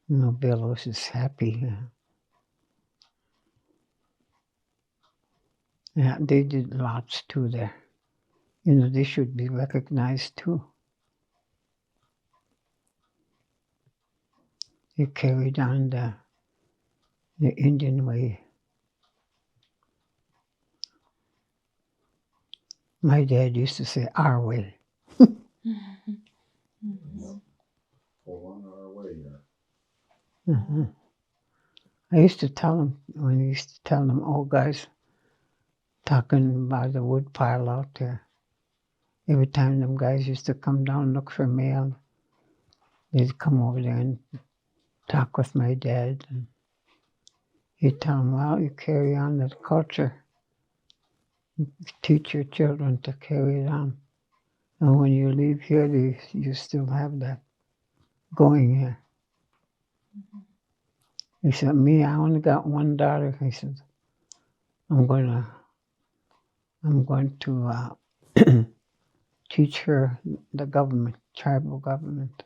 Bill was just happy. Yeah, they did lots too there. They should be recognized too. They carried on the Indian way. My dad used to say, our way. On our way here. Mm-hmm. I used to tell him, when he used to tell them old guys talking about the wood pile out there, every time them guys used to come down and look for mail, they'd come over there and talk with my dad. And he'd tell them, well, you carry on that culture. Teach your children to carry it on. And when you leave here, you still have that going here. He said, me, I only got one daughter. He said, I'm going to teach her the government, tribal government.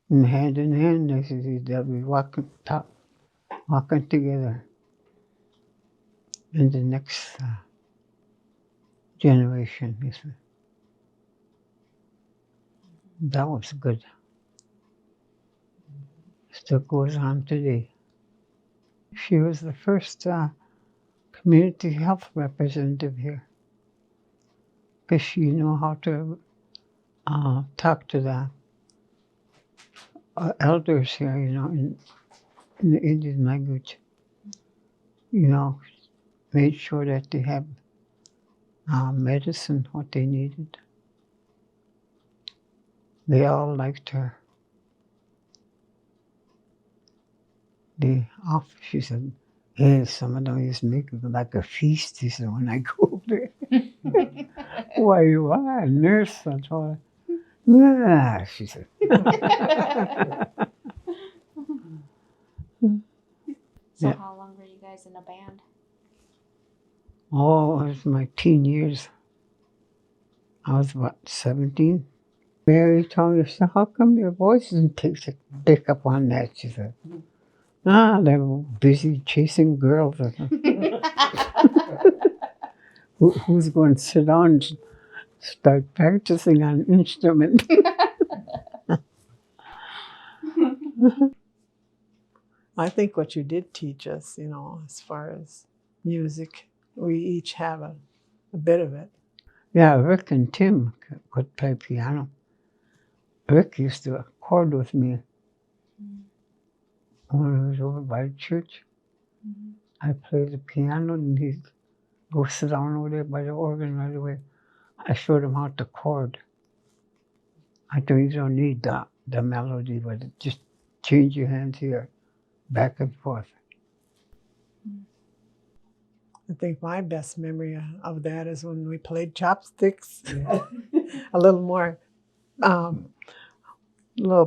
And hand in hand, they said, they'll be walking together in the next generation, he said. That was good. Still goes on today. She was the first community health representative here, because she knew how to talk to the elders here, in the Indian language. Made sure that they have medicine, what they needed. They all liked her. She said, hey, some of them used to make it like a feast, she said, when I go there. Why, you are a nurse? I told her. Yeah, she said. So Yeah. how long were you guys in a band? Oh, it was my teen years. I was about 17. Mary told me, she said, how come your voice doesn't pick up on that? She said, they were busy chasing girls. Who's going to sit down and start practicing on an instrument? I think what you did teach us, as far as music, we each have a bit of it. Yeah, Rick and Tim could play piano. Rick used to accord with me when I was over by the church. I played the piano and he'd go sit down over there by the organ right away. I showed him how to chord. I told him you don't need the melody, but just change your hands here, back and forth. I think my best memory of that is when we played chopsticks. A little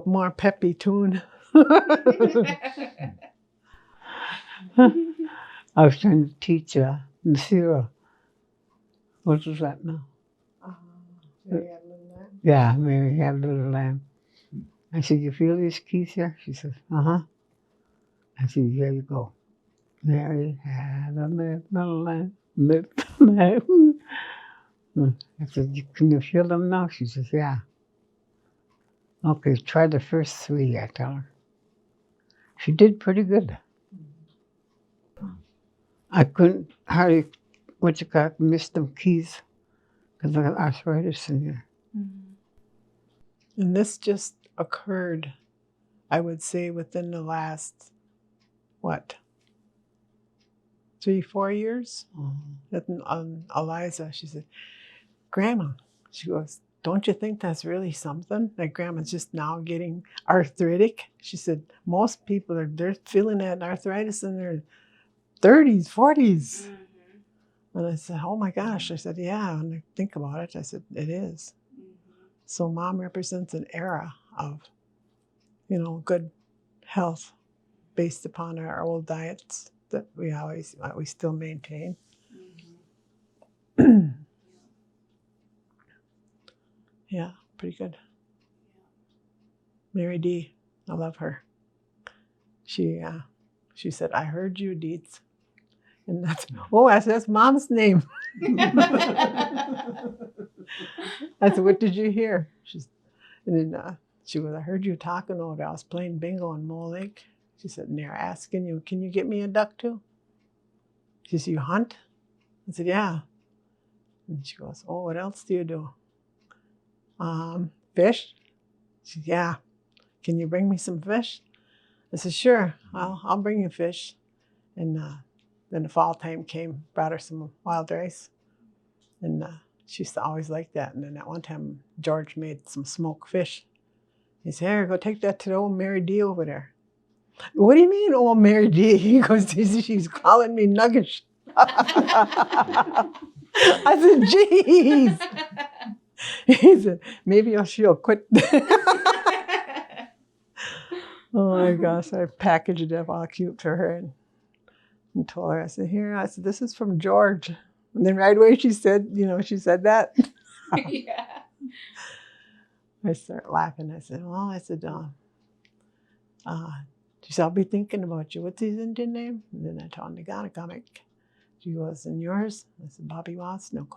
more peppy tune. I was trying to teach Nasira. What was that now? Yeah, Mary had a little lamb. I said, you feel these keys here? She says, uh-huh. I said, here you go. Mary had a little lamb. I said, can you feel them now? She says, yeah. Okay, try the first three, I tell her. She did pretty good. I couldn't hardly, miss them keys because I got arthritis in here. And this just occurred, I would say, within the last, 3-4 years? Eliza, she said, Grandma, she goes, don't you think that's really something? That Grandma's just now getting arthritic? She said, most people they're feeling that arthritis in their 30s, 40s. And I said, oh my gosh. I said, yeah, and I think about it. I said, it is. So Mom represents an era of, good health based upon our old diets that we still maintain. Yeah, pretty good. Mary D, I love her. She said, I heard you, Deets. And that's Mom's name. I said, what did you hear? And then she goes, I heard you talking over there. I was playing bingo in Mole Lake. She said, and they're asking you, can you get me a duck too? She said, you hunt? I said, yeah. And she goes, oh, what else do you do? Fish? She said, yeah. Can you bring me some fish? I said, sure, I'll bring you fish. And then the fall time came, brought her some wild rice. And she used to always like that. And then at one time, George made some smoked fish. He said, here, go take that to the old Mary D over there. What do you mean, old Mary D? He goes, she's calling me nuggish. I said, geez. He said, maybe she'll quit. Oh my gosh, I packaged it up all cute for her and told her, I said, this is from George. And then right away she said, she said that. Yeah. I started laughing. I said, she said, I'll be thinking about you. What's his Indian name? And then I told him, Naganakamik. She goes, and yours? I said, Bobby Watts? No,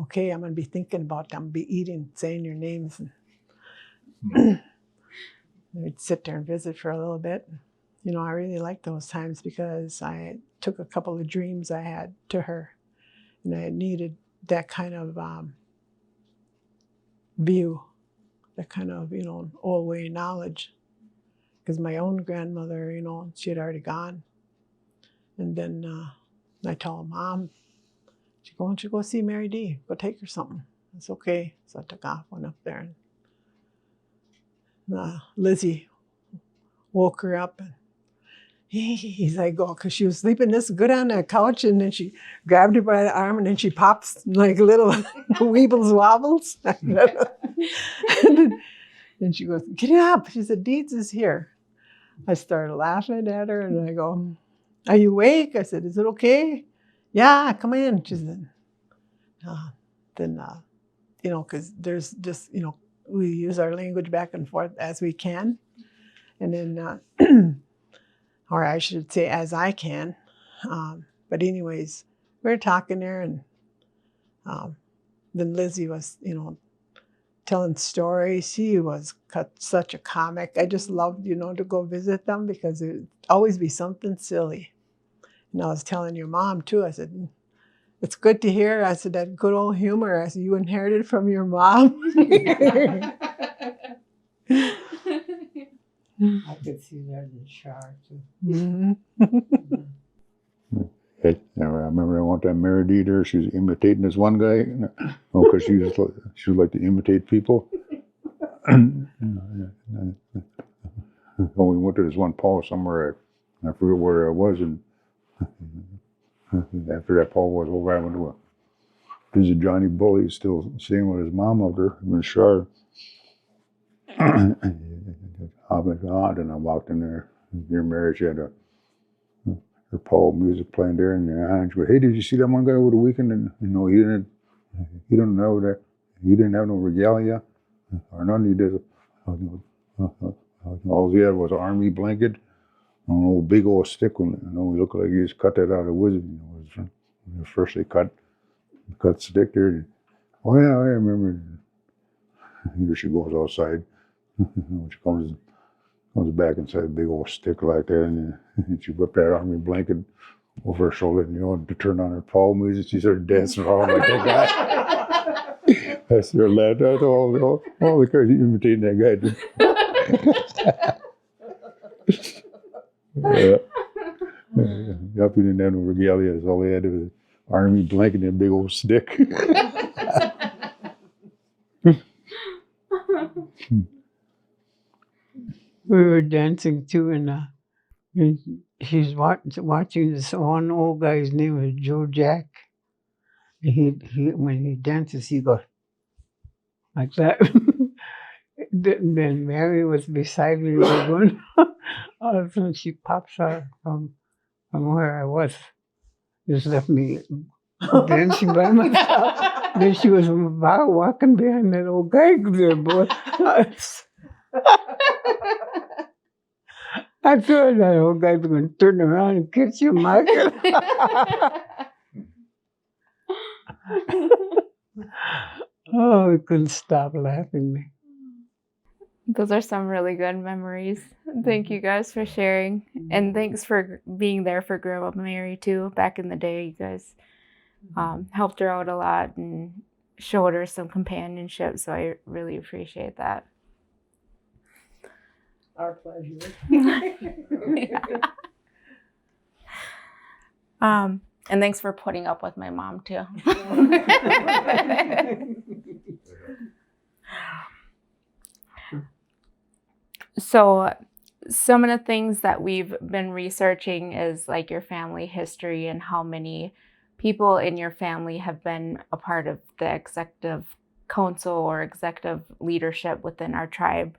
okay, I'm going to be thinking about them, be eating, saying your names. And we'd sit there and visit for a little bit. I really liked those times because I took a couple of dreams I had to her. And I needed that kind of view, that kind of, old way knowledge. Because my own grandmother, she had already gone. And then I told Mom, She go, why don't you go see Mary D? Go take her something. It's okay. So I took off, went up there, and Lizzie woke her up, and he's like, oh, because she was sleeping this good on that couch, and then she grabbed her by the arm, and then she pops like little weebles wobbles. And she goes, get up. She said, Deeds is here. I started laughing at her, and I go, are you awake? I said, is it okay? Yeah, come in. She said, you know, because there's just, you know, we use our language back and forth as we can. And then, or I should say as I can. But anyways, we were talking there, and then Lizzie was, you know, telling stories. She was such a comic. I just loved, you know, to go visit them because it would always be something silly. And I was telling your mom too, I said, it's good to hear. I said, that good old humor, I said, you inherited from your mom. I could see that in the shower too. Mm-hmm. I remember one time Mary D there, she was imitating this one guy, because she was like to imitate people. When we went to this one Paul somewhere, I forget where I was, and after that Paul was over, I went to visit Johnny Bull. He's still staying with his mom out there in the shower. I went out, and I walked in there near Mary. She had her Paul music playing there, and she goes, hey, did you see that one guy over the weekend? And you know, he didn't know that he didn't have no regalia or none. He did. All he had was an army blanket, and an old big old stick. When you know, he looked like he just cut that out of wizard. You know, it was the first they cut stick there. Oh yeah, I remember. Here she goes outside. When she comes back inside a big old stick like that, and she whipped that army blanket over her shoulder, and you know, to turn on her Paul music, she started dancing around like that guy. I started laughing. I thought all the cars imitating that guy. Yeah. Yup, he didn't have no regalia. That's all he had was an army blanket and a big old stick. We were dancing too, and she's watching this one old guy's name was Joe Jack. And he when he dances, he goes like that. Then Mary was beside me. Going, all of a sudden she pops out from where I was. Just left me dancing by myself. Then she was about walking behind that old guy there, boy. I thought that old guy was going to turn around and kiss you, Michael. Oh, we couldn't stop laughing. Those are some really good memories. Thank you guys for sharing. And thanks for being there for Grandma Mary too. Back in the day, you guys helped her out a lot and showed her some companionship. So I really appreciate that. Our pleasure. And thanks for putting up with my mom too. So some of the things that we've been researching is like your family history and how many people in your family have been a part of the executive council or executive leadership within our tribe.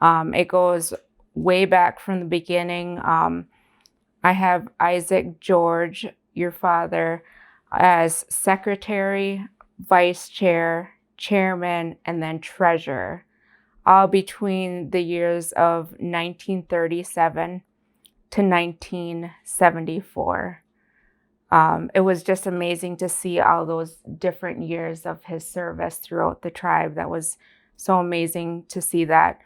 It goes way back from the beginning. I have Isaac George, your father, as secretary, vice chair, chairman, and then treasurer, all between the years of 1937 to 1974. It was just amazing to see all those different years of his service throughout the tribe. That was so amazing to see that.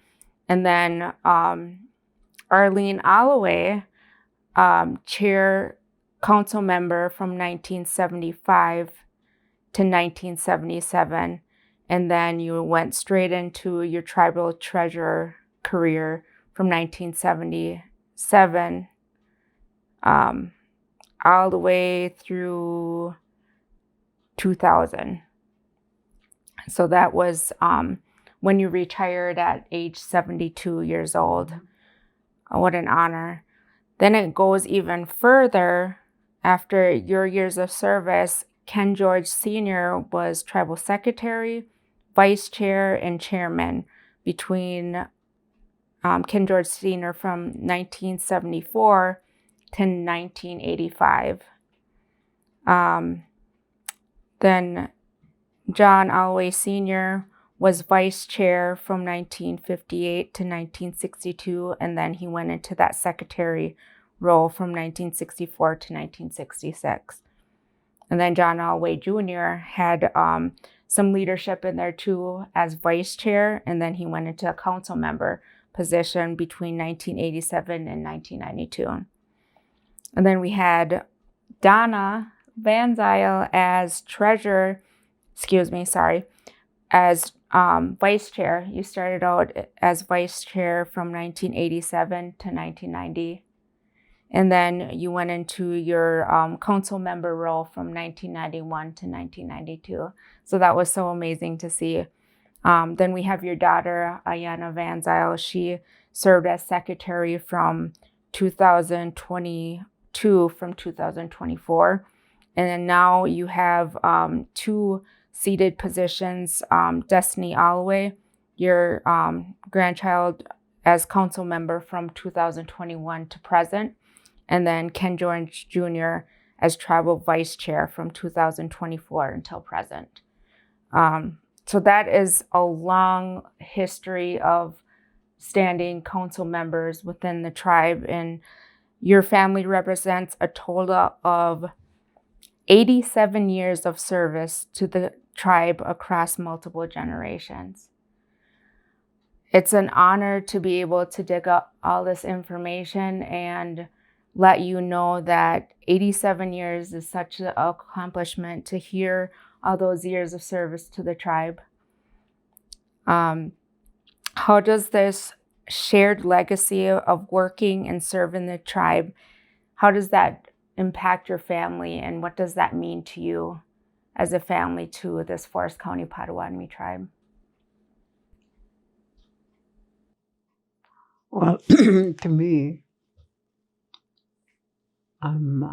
And then Arlene Alloway, chair council member from 1975 to 1977. And then you went straight into your tribal treasurer career from 1977 all the way through 2000. So that was when you retired at age 72 years old. What an honor. Then it goes even further. After your years of service, Ken George Sr. was tribal secretary, vice chair, and chairman between Ken George Sr. from 1974 to 1985. Then John Alloway Sr. was vice chair from 1958 to 1962, and then he went into that secretary role from 1964 to 1966. And then John Alloway Jr. had some leadership in there too as vice chair, and then he went into a council member position between 1987 and 1992. And then we had Donna Van Zyl as as vice chair. You started out as vice chair from 1987 to 1990. And then you went into your council member role from 1991 to 1992. So that was so amazing to see. Then we have your daughter, Ayanna Van Zyl. She served as secretary from 2022 from 2024. And then now you have two seated positions, Destiny Alloway, your grandchild, as council member from 2021 to present, and then Ken George Jr. as tribal vice chair from 2024 until present. So that is a long history of standing council members within the tribe, and your family represents a total of 87 years of service to the tribe across multiple generations. It's an honor to be able to dig up all this information and let you know that 87 years is such an accomplishment to hear all those years of service to the tribe. How does this shared legacy of working and serving the tribe, how does that impact your family, and what does that mean to you as a family to this Forest County Potawatomi tribe? Well, to me, I'm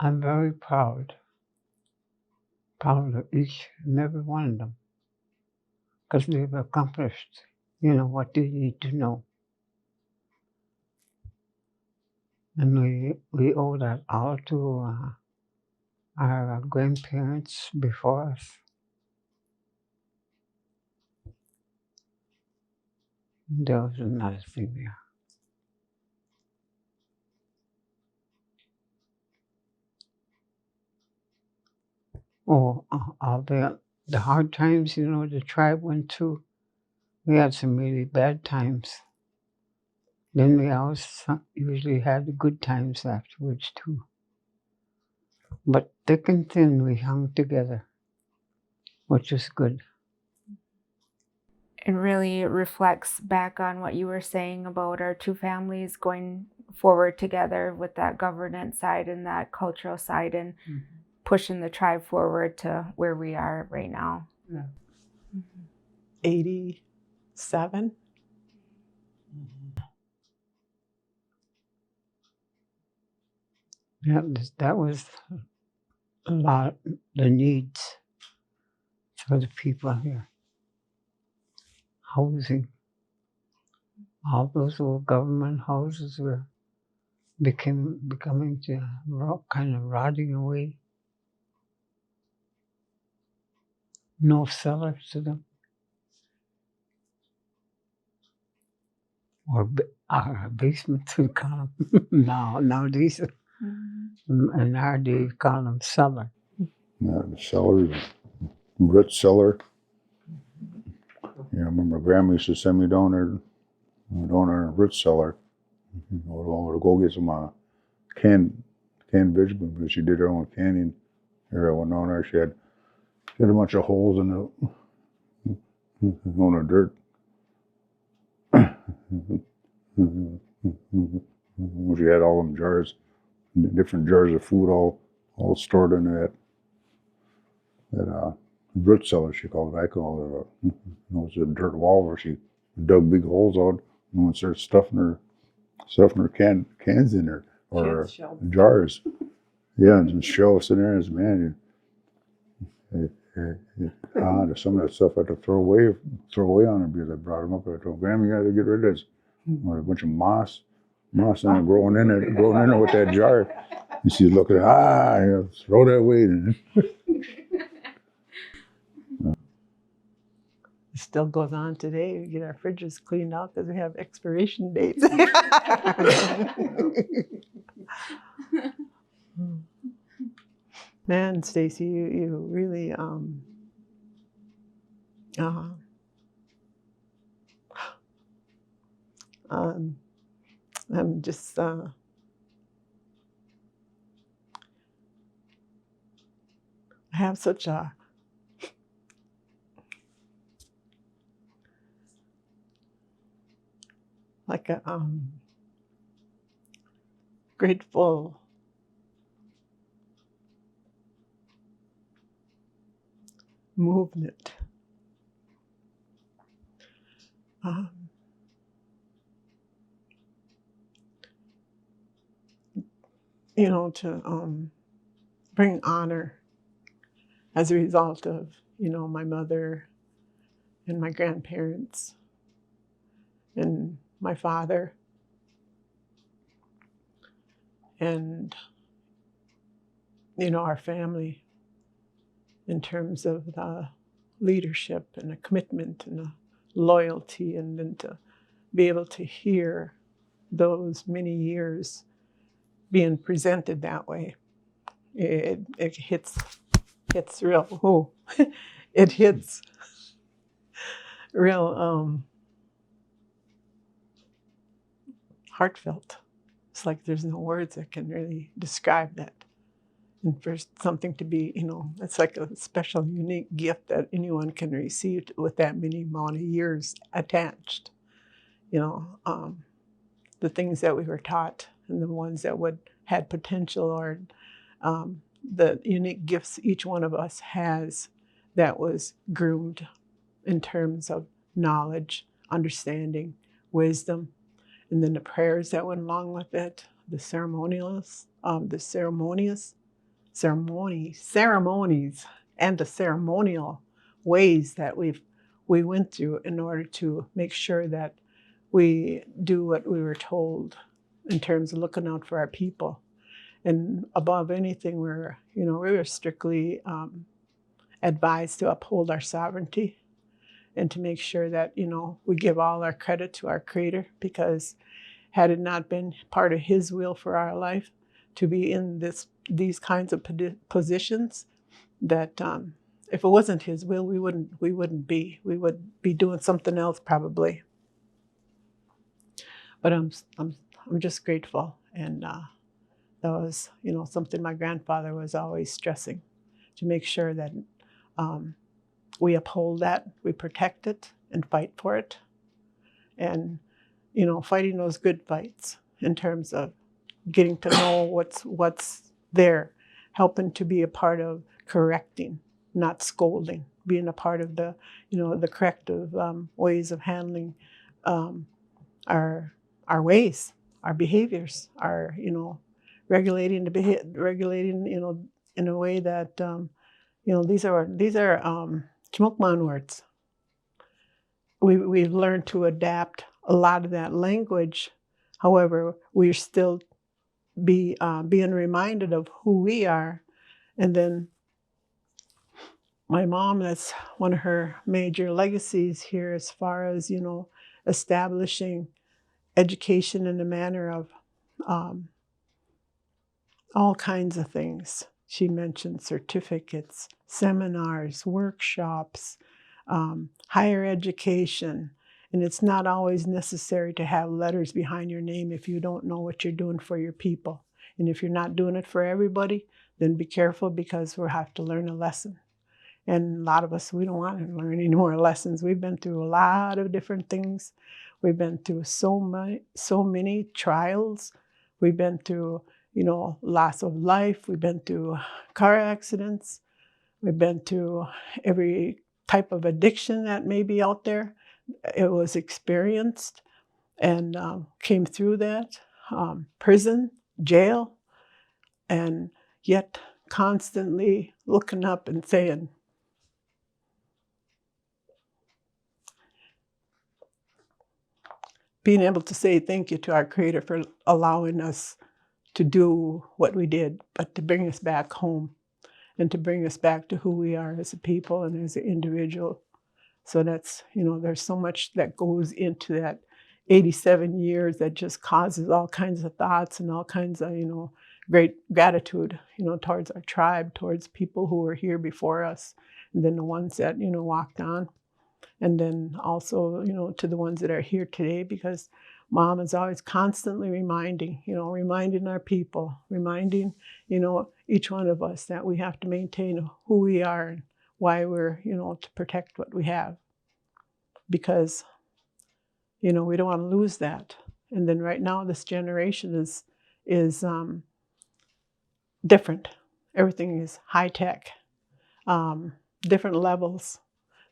very proud of each and every one of them, because they've accomplished, what they need to know. And we owe that all to our grandparents before us. There was another thing there. Oh, all the hard times, the tribe went through. We had some really bad times. Then we always usually had the good times afterwards too. But thick and thin, we hung together, which was good. It really reflects back on what you were saying about our two families going forward together with that governance side and that cultural side, and pushing the tribe forward to where we are right now. Yeah. 87. Yeah, that was a lot, the needs for the people here. Housing. All those old government houses were becoming kind of rotting away. No cellars to them. Or basements, we call them. Nowadays, in our day, we call them cellar. Yeah, the cellar, root cellar. Yeah, I remember Grandma used to send me down there in a root cellar. To go get some canned vegetables, because she did her own canning. Here I went down there, she had a bunch of holes in the dirt. She had all them jars, different jars of food all all stored in that root cellar, she called it. I call it it was a dirt wall where she dug big holes out and would start stuffing her cans in there or jars. Yeah, and some shelves in there. And man, some of that stuff I had to throw away on her because I brought them up. I told Grandma, you got to get rid of this. Or a bunch of moss and growing in there with that jar. And she's looking, throw that away. It still goes on today. We get our fridges cleaned out because we have expiration dates. Man, Stacy, you really I'm just I have such a grateful movement. To bring honor as a result of, my mother and my grandparents and my father and, our family in terms of the leadership and a commitment and a loyalty, and then to be able to hear those many years being presented that way. It hits real, it hits real heartfelt. It's like there's no words that can really describe that. And for something to be, it's like a special, unique gift that anyone can receive with that many amount of years attached. The things that we were taught and the ones that had potential, or the unique gifts each one of us has that was groomed in terms of knowledge, understanding, wisdom, and then the prayers that went along with it, the ceremonies, and the ceremonial ways that we went through in order to make sure that we do what we were told in terms of looking out for our people. And above anything, we were strictly advised to uphold our sovereignty and to make sure that, we give all our credit to our Creator, because had it not been part of His will for our life to be in these kinds of positions, that if it wasn't His will, we wouldn't be. We would be doing something else probably. But I'm just grateful, and that was something my grandfather was always stressing, to make sure that we uphold that, we protect it, and fight for it, and fighting those good fights in terms of getting to know what's there, helping to be a part of correcting, not scolding, being a part of the the corrective ways of handling our ways, our behaviors, our regulating in a way that these are Chimokman words. We've learned to adapt a lot of that language. However, we're still being reminded of who we are. And then my mom, that's one of her major legacies here, as far as establishing education in the manner of all kinds of things. She mentioned certificates, seminars, workshops, higher education. And it's not always necessary to have letters behind your name if you don't know what you're doing for your people. And if you're not doing it for everybody, then be careful, because we'll have to learn a lesson. And a lot of us, we don't want to learn any more lessons. We've been through a lot of different things. We've been through so many trials. We've been through, loss of life. We've been through car accidents. We've been through every type of addiction that may be out there. It was experienced and came through that. Prison, jail, and yet constantly looking up and saying, being able to say thank you to our Creator for allowing us to do what we did, but to bring us back home and to bring us back to who we are as a people and as an individual. So that's, there's so much that goes into that 87 years that just causes all kinds of thoughts and all kinds of, great gratitude, towards our tribe, towards people who were here before us, and then the ones that, walked on. And then also, to the ones that are here today, because Mom is always constantly reminding our people, reminding, each one of us that we have to maintain who we are and why we're, to protect what we have. Because, we don't want to lose that. And then right now, this generation is different. Everything is high tech, different levels.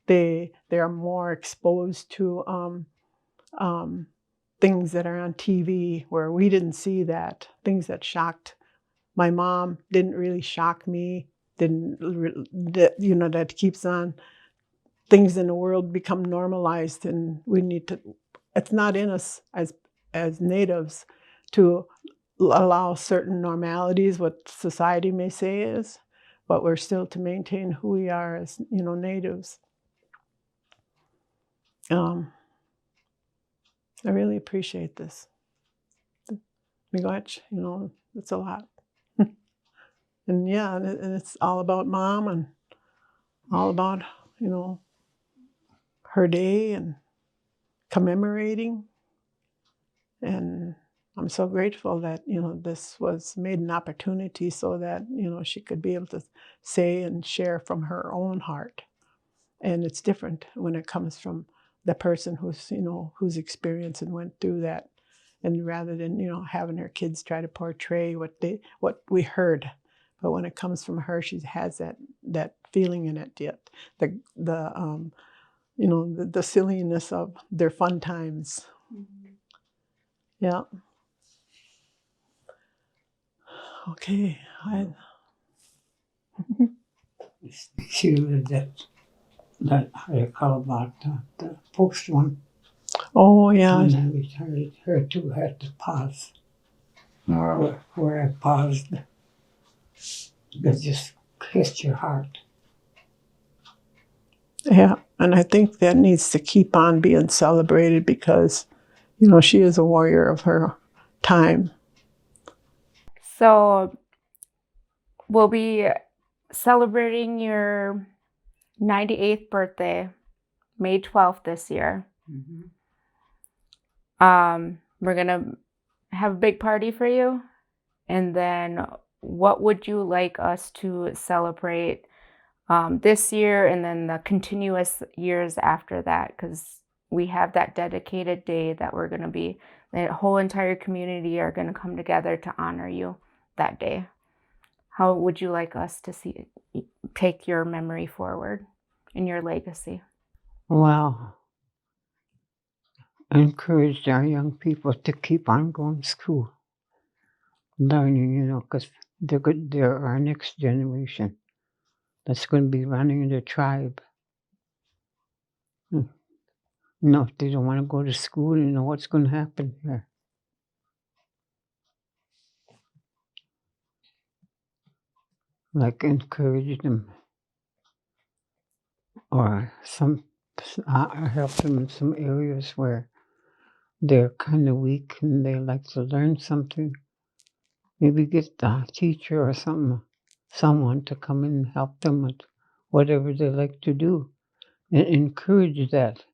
They are more exposed to things that are on TV where we didn't see that. Things that shocked my mom didn't really shock me. That keeps on. Things in the world become normalized, and we need to. It's not in us as natives to allow certain normalities, what society may say is, but we're still to maintain who we are as natives. I really appreciate this. Migwetth, it's a lot. And yeah, and it's all about Mom and all about, her day and commemorating. And I'm so grateful that, this was made an opportunity so that, she could be able to say and share from her own heart. And it's different when it comes from the person who's experienced and went through that, and rather than having her kids try to portray what we heard, but when it comes from her, she has that feeling in it. Yet the silliness of their fun times. Mm-hmm. Yeah. Okay. She lived that I call about the post one. Oh, yeah. And I retired, her too had to pause. Where I paused, it just hit your heart. Yeah, and I think that needs to keep on being celebrated because, she is a warrior of her time. So we'll be celebrating your 98th birthday, May 12th this year. Mm-hmm. We're going to have a big party for you. And then what would you like us to celebrate this year and then the continuous years after that? Because we have that dedicated day that we're going to be, the whole entire community are going to come together to honor you that day. How would you like us to take your memory forward and your legacy? Well, I encourage our young people to keep on going to school, learning, because they're our next generation that's going to be running the tribe. If they don't want to go to school, what's going to happen here. Like encourage them, or help them in some areas where they're kind of weak and they like to learn something. Maybe get a teacher or someone to come in and help them with whatever they like to do, and encourage that.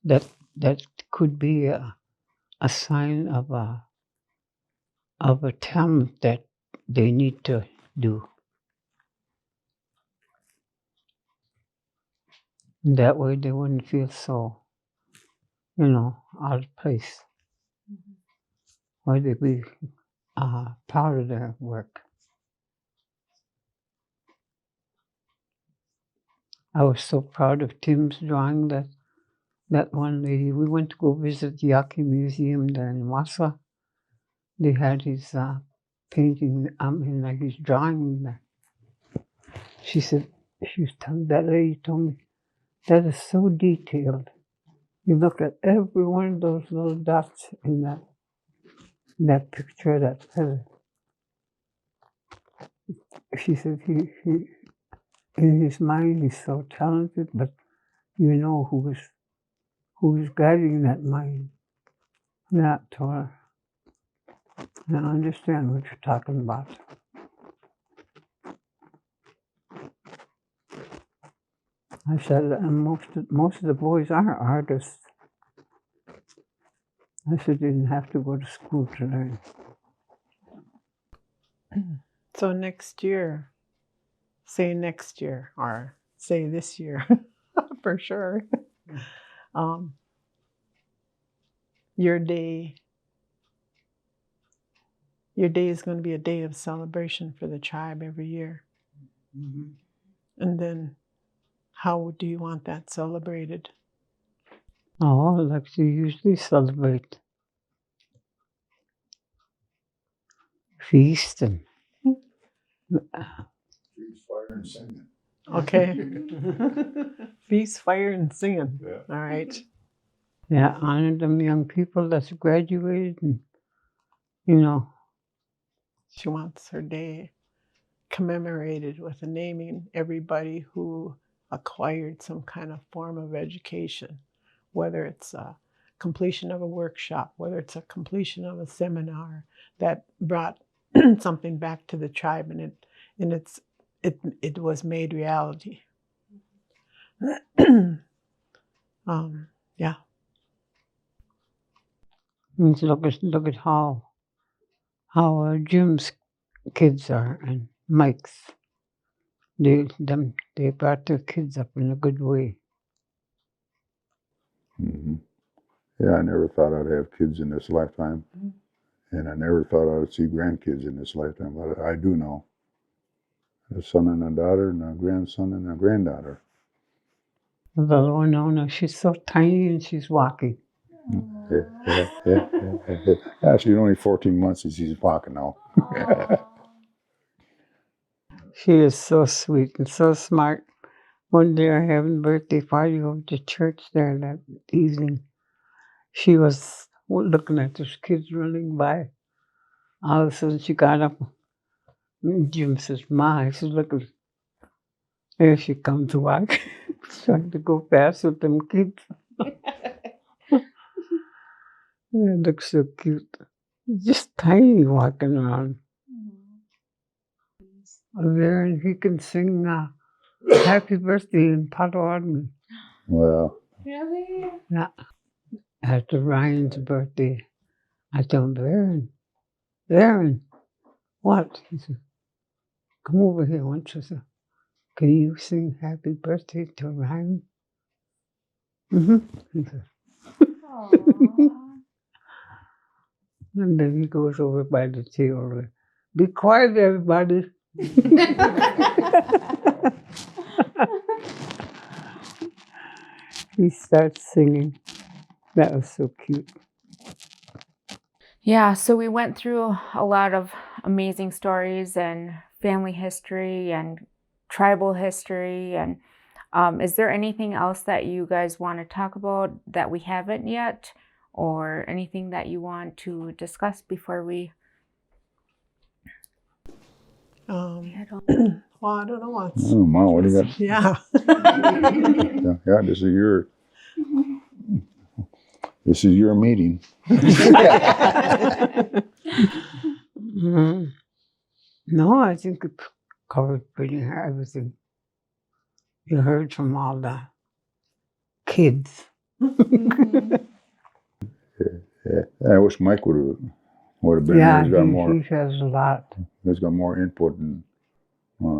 That could be a sign of a talent that they need to do. That way they wouldn't feel so, out of place. Mm-hmm. Or they'd be proud of their work. I was so proud of Tim's drawing that one lady. We went to go visit the Yaqui Museum there in Wausau. They had his painting, like his drawing there. She said, that lady told me, that is so detailed. You look at every one of those little dots in that picture, that feather. She said, he in his mind, he's so talented, but you know who's guiding that mind. That Torah. I understand what you're talking about. I said, and most of the boys are artists. I said, you didn't have to go to school to learn. So next year, say next year, or say this year, for sure. Your day is going to be a day of celebration for the tribe every year. Mm-hmm. And then how do you want that celebrated? Oh, like you usually celebrate. Feast and Feast, fire, and singing. Okay. Feast, fire, and singing. Yeah. All right. yeah, honor them young people that's graduated, and you know. She wants her day commemorated with naming everybody who acquired some kind of form of education, whether it's a completion of a workshop, whether it's a completion of a seminar that brought something back to the tribe, and it was made reality. Yeah. And look at how Jim's kids are and Mike's. They brought their kids up in a good way. Mm-hmm. Yeah, I never thought I'd have kids in this lifetime. And I never thought I would see grandkids in this lifetime, but I do know. A son and a daughter, and a grandson and a granddaughter. The little Winona, she's so tiny and she's walking. Yeah, she's only 14 months and she's walking now. She is so sweet and so smart. One day I having a birthday party over to church there that evening. She was looking at those kids running by. All of a sudden she got up. And Jim says, Ma, I said, look, there she comes walking. Trying to go fast with them kids. It looks so cute. Just tiny walking around. There, and he can sing Happy Birthday in Potawatomi. Well, Really? Yeah. After Ryan's birthday, I told him, Baron, what? He said, come over here once. I said, can you sing Happy Birthday to Ryan? Mm-hmm. He said, and then he goes over by the table. Be quiet, everybody. He starts singing. That was so cute. Yeah, so we went through a lot of amazing stories and family history and tribal history. And is there anything else that you guys want to talk about that we haven't yet, or anything that you want to discuss before we head on? Well, I don't know what's. oh, Mom, what do you got? Yeah. Yeah, this is your meeting. Mm-hmm. No, I think it covered pretty much everything. You heard from all the kids. Yeah, I wish Mike would have been Yeah, here. he has a lot. He's got more input on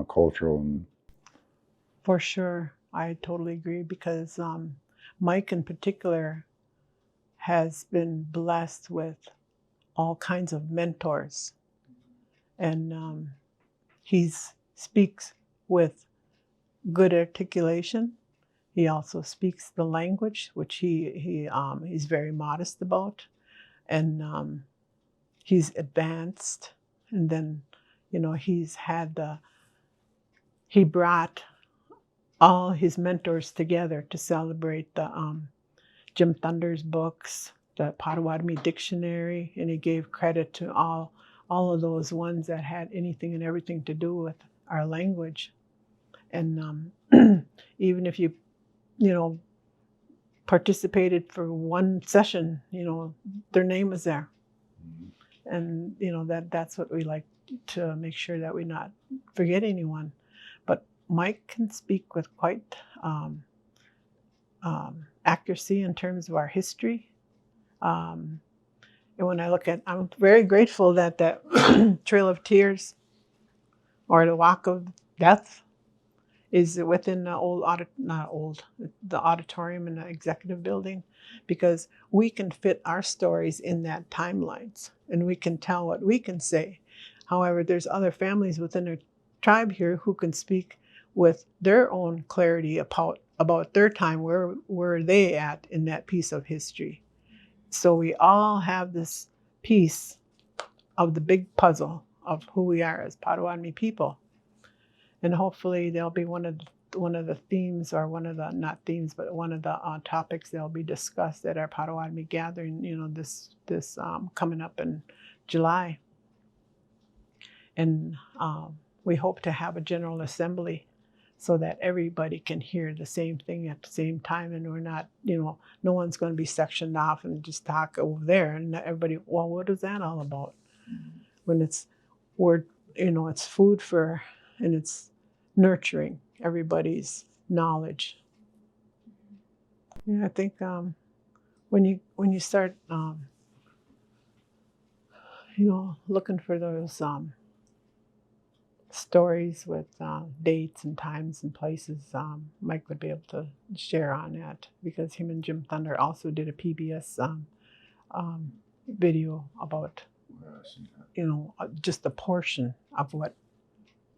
a cultural and. For sure. I totally agree, because Mike in particular has been blessed with all kinds of mentors and he speaks with good articulation. He also speaks the language, which he's very modest about, and he's advanced. And then, you know, he brought all his mentors together to celebrate the Jim Thunder's books, the Potawatomi Dictionary, and he gave credit to all of those ones that had anything and everything to do with our language. And even if you know, participated for one session, you know, their name was there. And, you know, that's what we like to make sure that we not forget anyone. But Mike can speak with quite accuracy in terms of our history. And when I look at, I'm very grateful that that Trail of Tears or the Walk of Death is within the the auditorium in the executive building, because we can fit our stories in that timelines and we can tell what we can say. However, there's other families within our tribe here who can speak with their own clarity about their time. Where were they at in that piece of history? So we all have this piece of the big puzzle of who we are as Potawatomi people. And hopefully there'll be one of the themes, or one of the, not themes, but one of the topics that'll be discussed at our Potawatomi gathering, you know, this coming up in July. And we hope to have a general assembly so that everybody can hear the same thing at the same time, and we're not, you know, no one's going to be sectioned off and just talk over there, and everybody, well, what is that all about? Mm-hmm. When you know, it's food for, and it's nurturing everybody's knowledge. Yeah, I think when you start, you know, looking for those stories with dates and times and places, Mike would be able to share on that, because him and Jim Thunder also did a PBS video about, you know, just a portion of what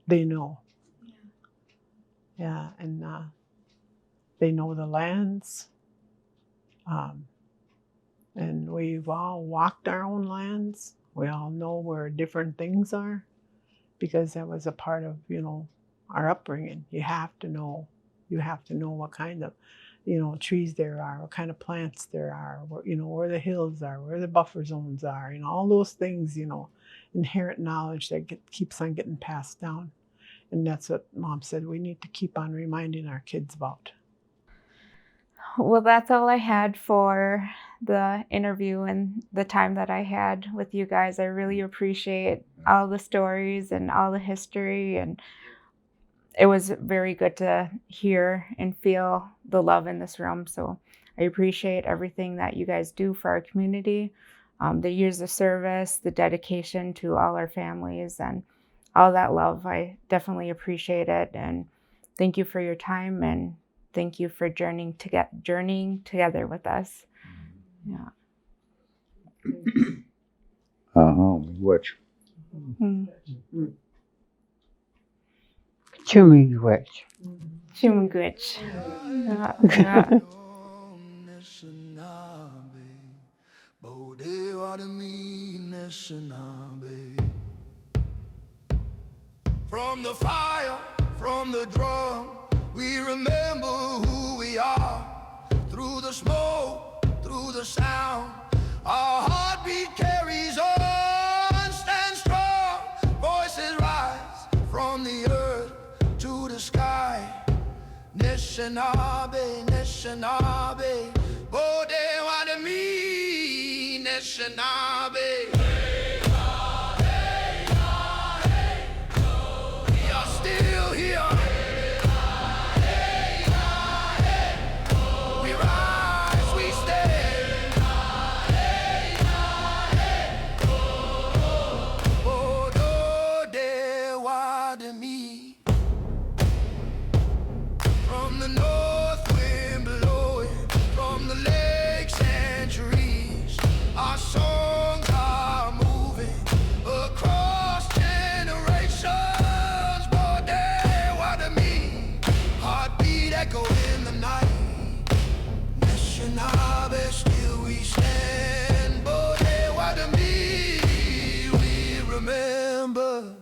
they know. Yeah, and they know the lands, and we've all walked our own lands. We all know where different things are, because that was a part of, you know, our upbringing. You have to know what kind of, you know, trees there are, what kind of plants there are, where, you know, where the hills are, where the buffer zones are, you know, all those things, you know, inherent knowledge that keeps on getting passed down. And that's what Mom said we need to keep on reminding our kids about. Well, that's all I had for the interview and the time that I had with you guys. I really appreciate all the stories and all the history, and it was very good to hear and feel the love in this room. So I appreciate everything that you guys do for our community, the years of service, the dedication to all our families, and all that love. I definitely appreciate it, and thank you for your time, and thank you for journeying together with us. Yeah. Migwetth. Migwetth. Migwetth. From the fire, from the drum, we remember who we are. Through the smoke, through the sound, our heartbeat carries on. Stand strong, voices rise from the earth to the sky. Neshanabe, Neshanabe, Bode Wadami, Neshanabe. Songs are moving across our best, still we stand. But hey, what to me, we remember.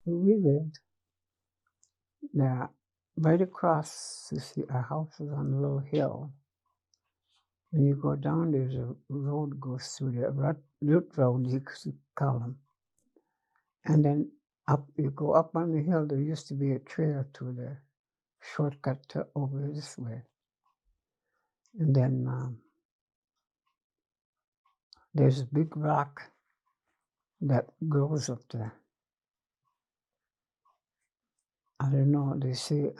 where we lived, that right across our house was on a little hill. And you go down, there's a road goes through there, root road, you could call them. And then up, you go up on the hill, there used to be a trail to the shortcut to over this way. And then there's a big rock that grows up there. I don't know, they say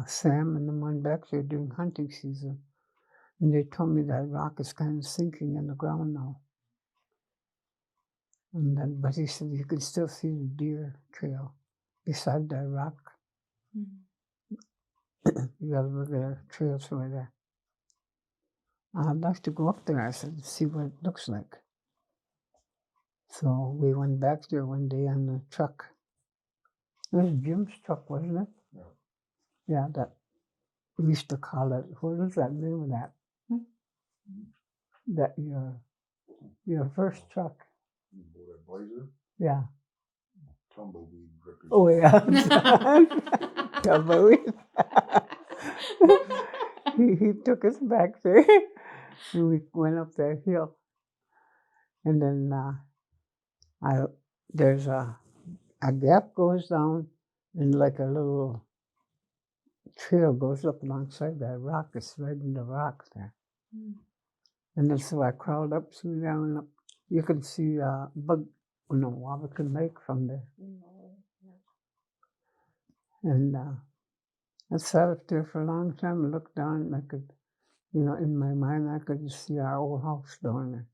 Sam and the one back there during hunting season, and they told me that rock is kind of sinking in the ground now. And then, but he said you can still see the deer trail beside that rock. You got to look at the trails right there. I'd like to go up there, I said, see what it looks like. So we went back there one day on the truck. It was Jim's truck, wasn't it? Yeah. Yeah, that we used to call it. What was that name of that? That your first truck. Blazer? Yeah. Tumbleweed drippers. Oh yeah. Tumbleweed. he took us back there. And we went up that hill. And then there's a gap goes down and like a little trail goes up alongside that rock. It's right in the rock there. And then so I crawled up through there and up. You can see bug, Wabakan Lake from there. And I sat up there for a long time and looked down and I could, in my mind I could see our old house down there.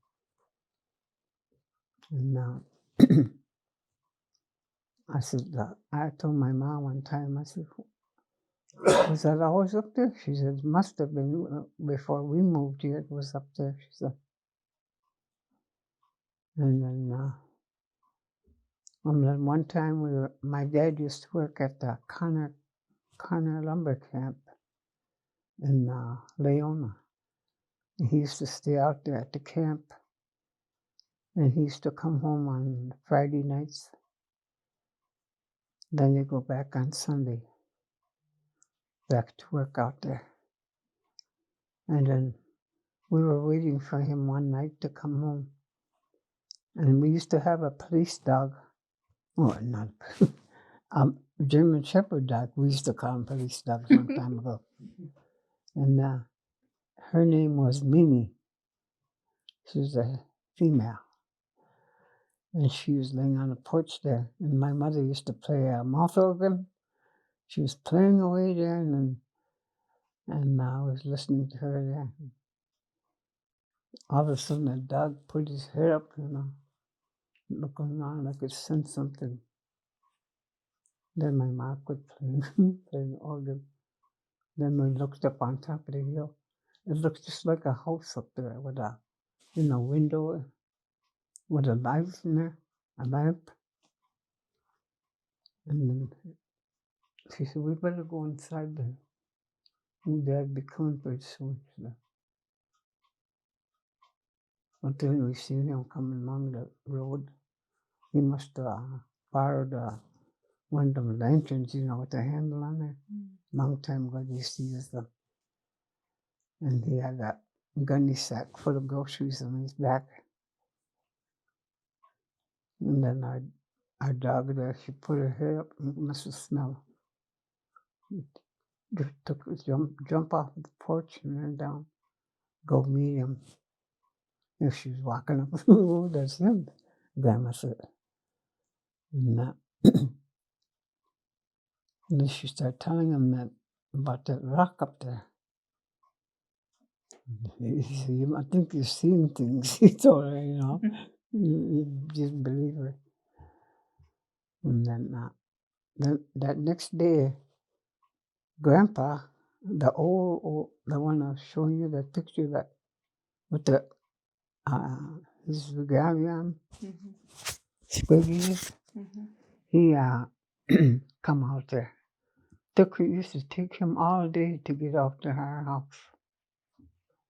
And I said, I told my mom one time, I said, was that always up there? She said, it must have been before we moved here, it was up there, she said. And then one time my dad used to work at the Connor lumber camp in Leona. And he used to stay out there at the camp. And he used to come home on Friday nights. Then you go back on Sunday, back to work out there. And then we were waiting for him one night to come home. And we used to have a police dog. Oh, not German Shepherd dog. We used to call him police dogs a long time ago. And her name was Mimi. She was a female. And she was laying on the porch there. And my mother used to play a mouth organ. She was playing away there, and I was listening to her there. All of a sudden, the dog put his head up, looking around like it sensed something. Then my mom quit playing the organ. Then we looked up on top of the hill. It looked just like a house up there with a, window with a light in there, a lamp. And then she said, we better go inside there. And Dad be coming pretty soon. But then we seen him coming along the road. He must have borrowed one of them lanterns, with the handle on there. Long time ago, they used to use them. And he had that gunny sack full of groceries on his back. And then our dog there, she put her head up and it must have smelled. Just took a jump off the porch and ran down, go meet him. If she was walking up, oh, that's him, Grandma said. And and then she started telling him about that rock up there. He said, I think you're seeing things, he told her, You just believe her. And then that next day, Grandpa, the one I was showing you, that picture that with the his regalia, squiggy, he come out there. Used to take him all day to get out to our house.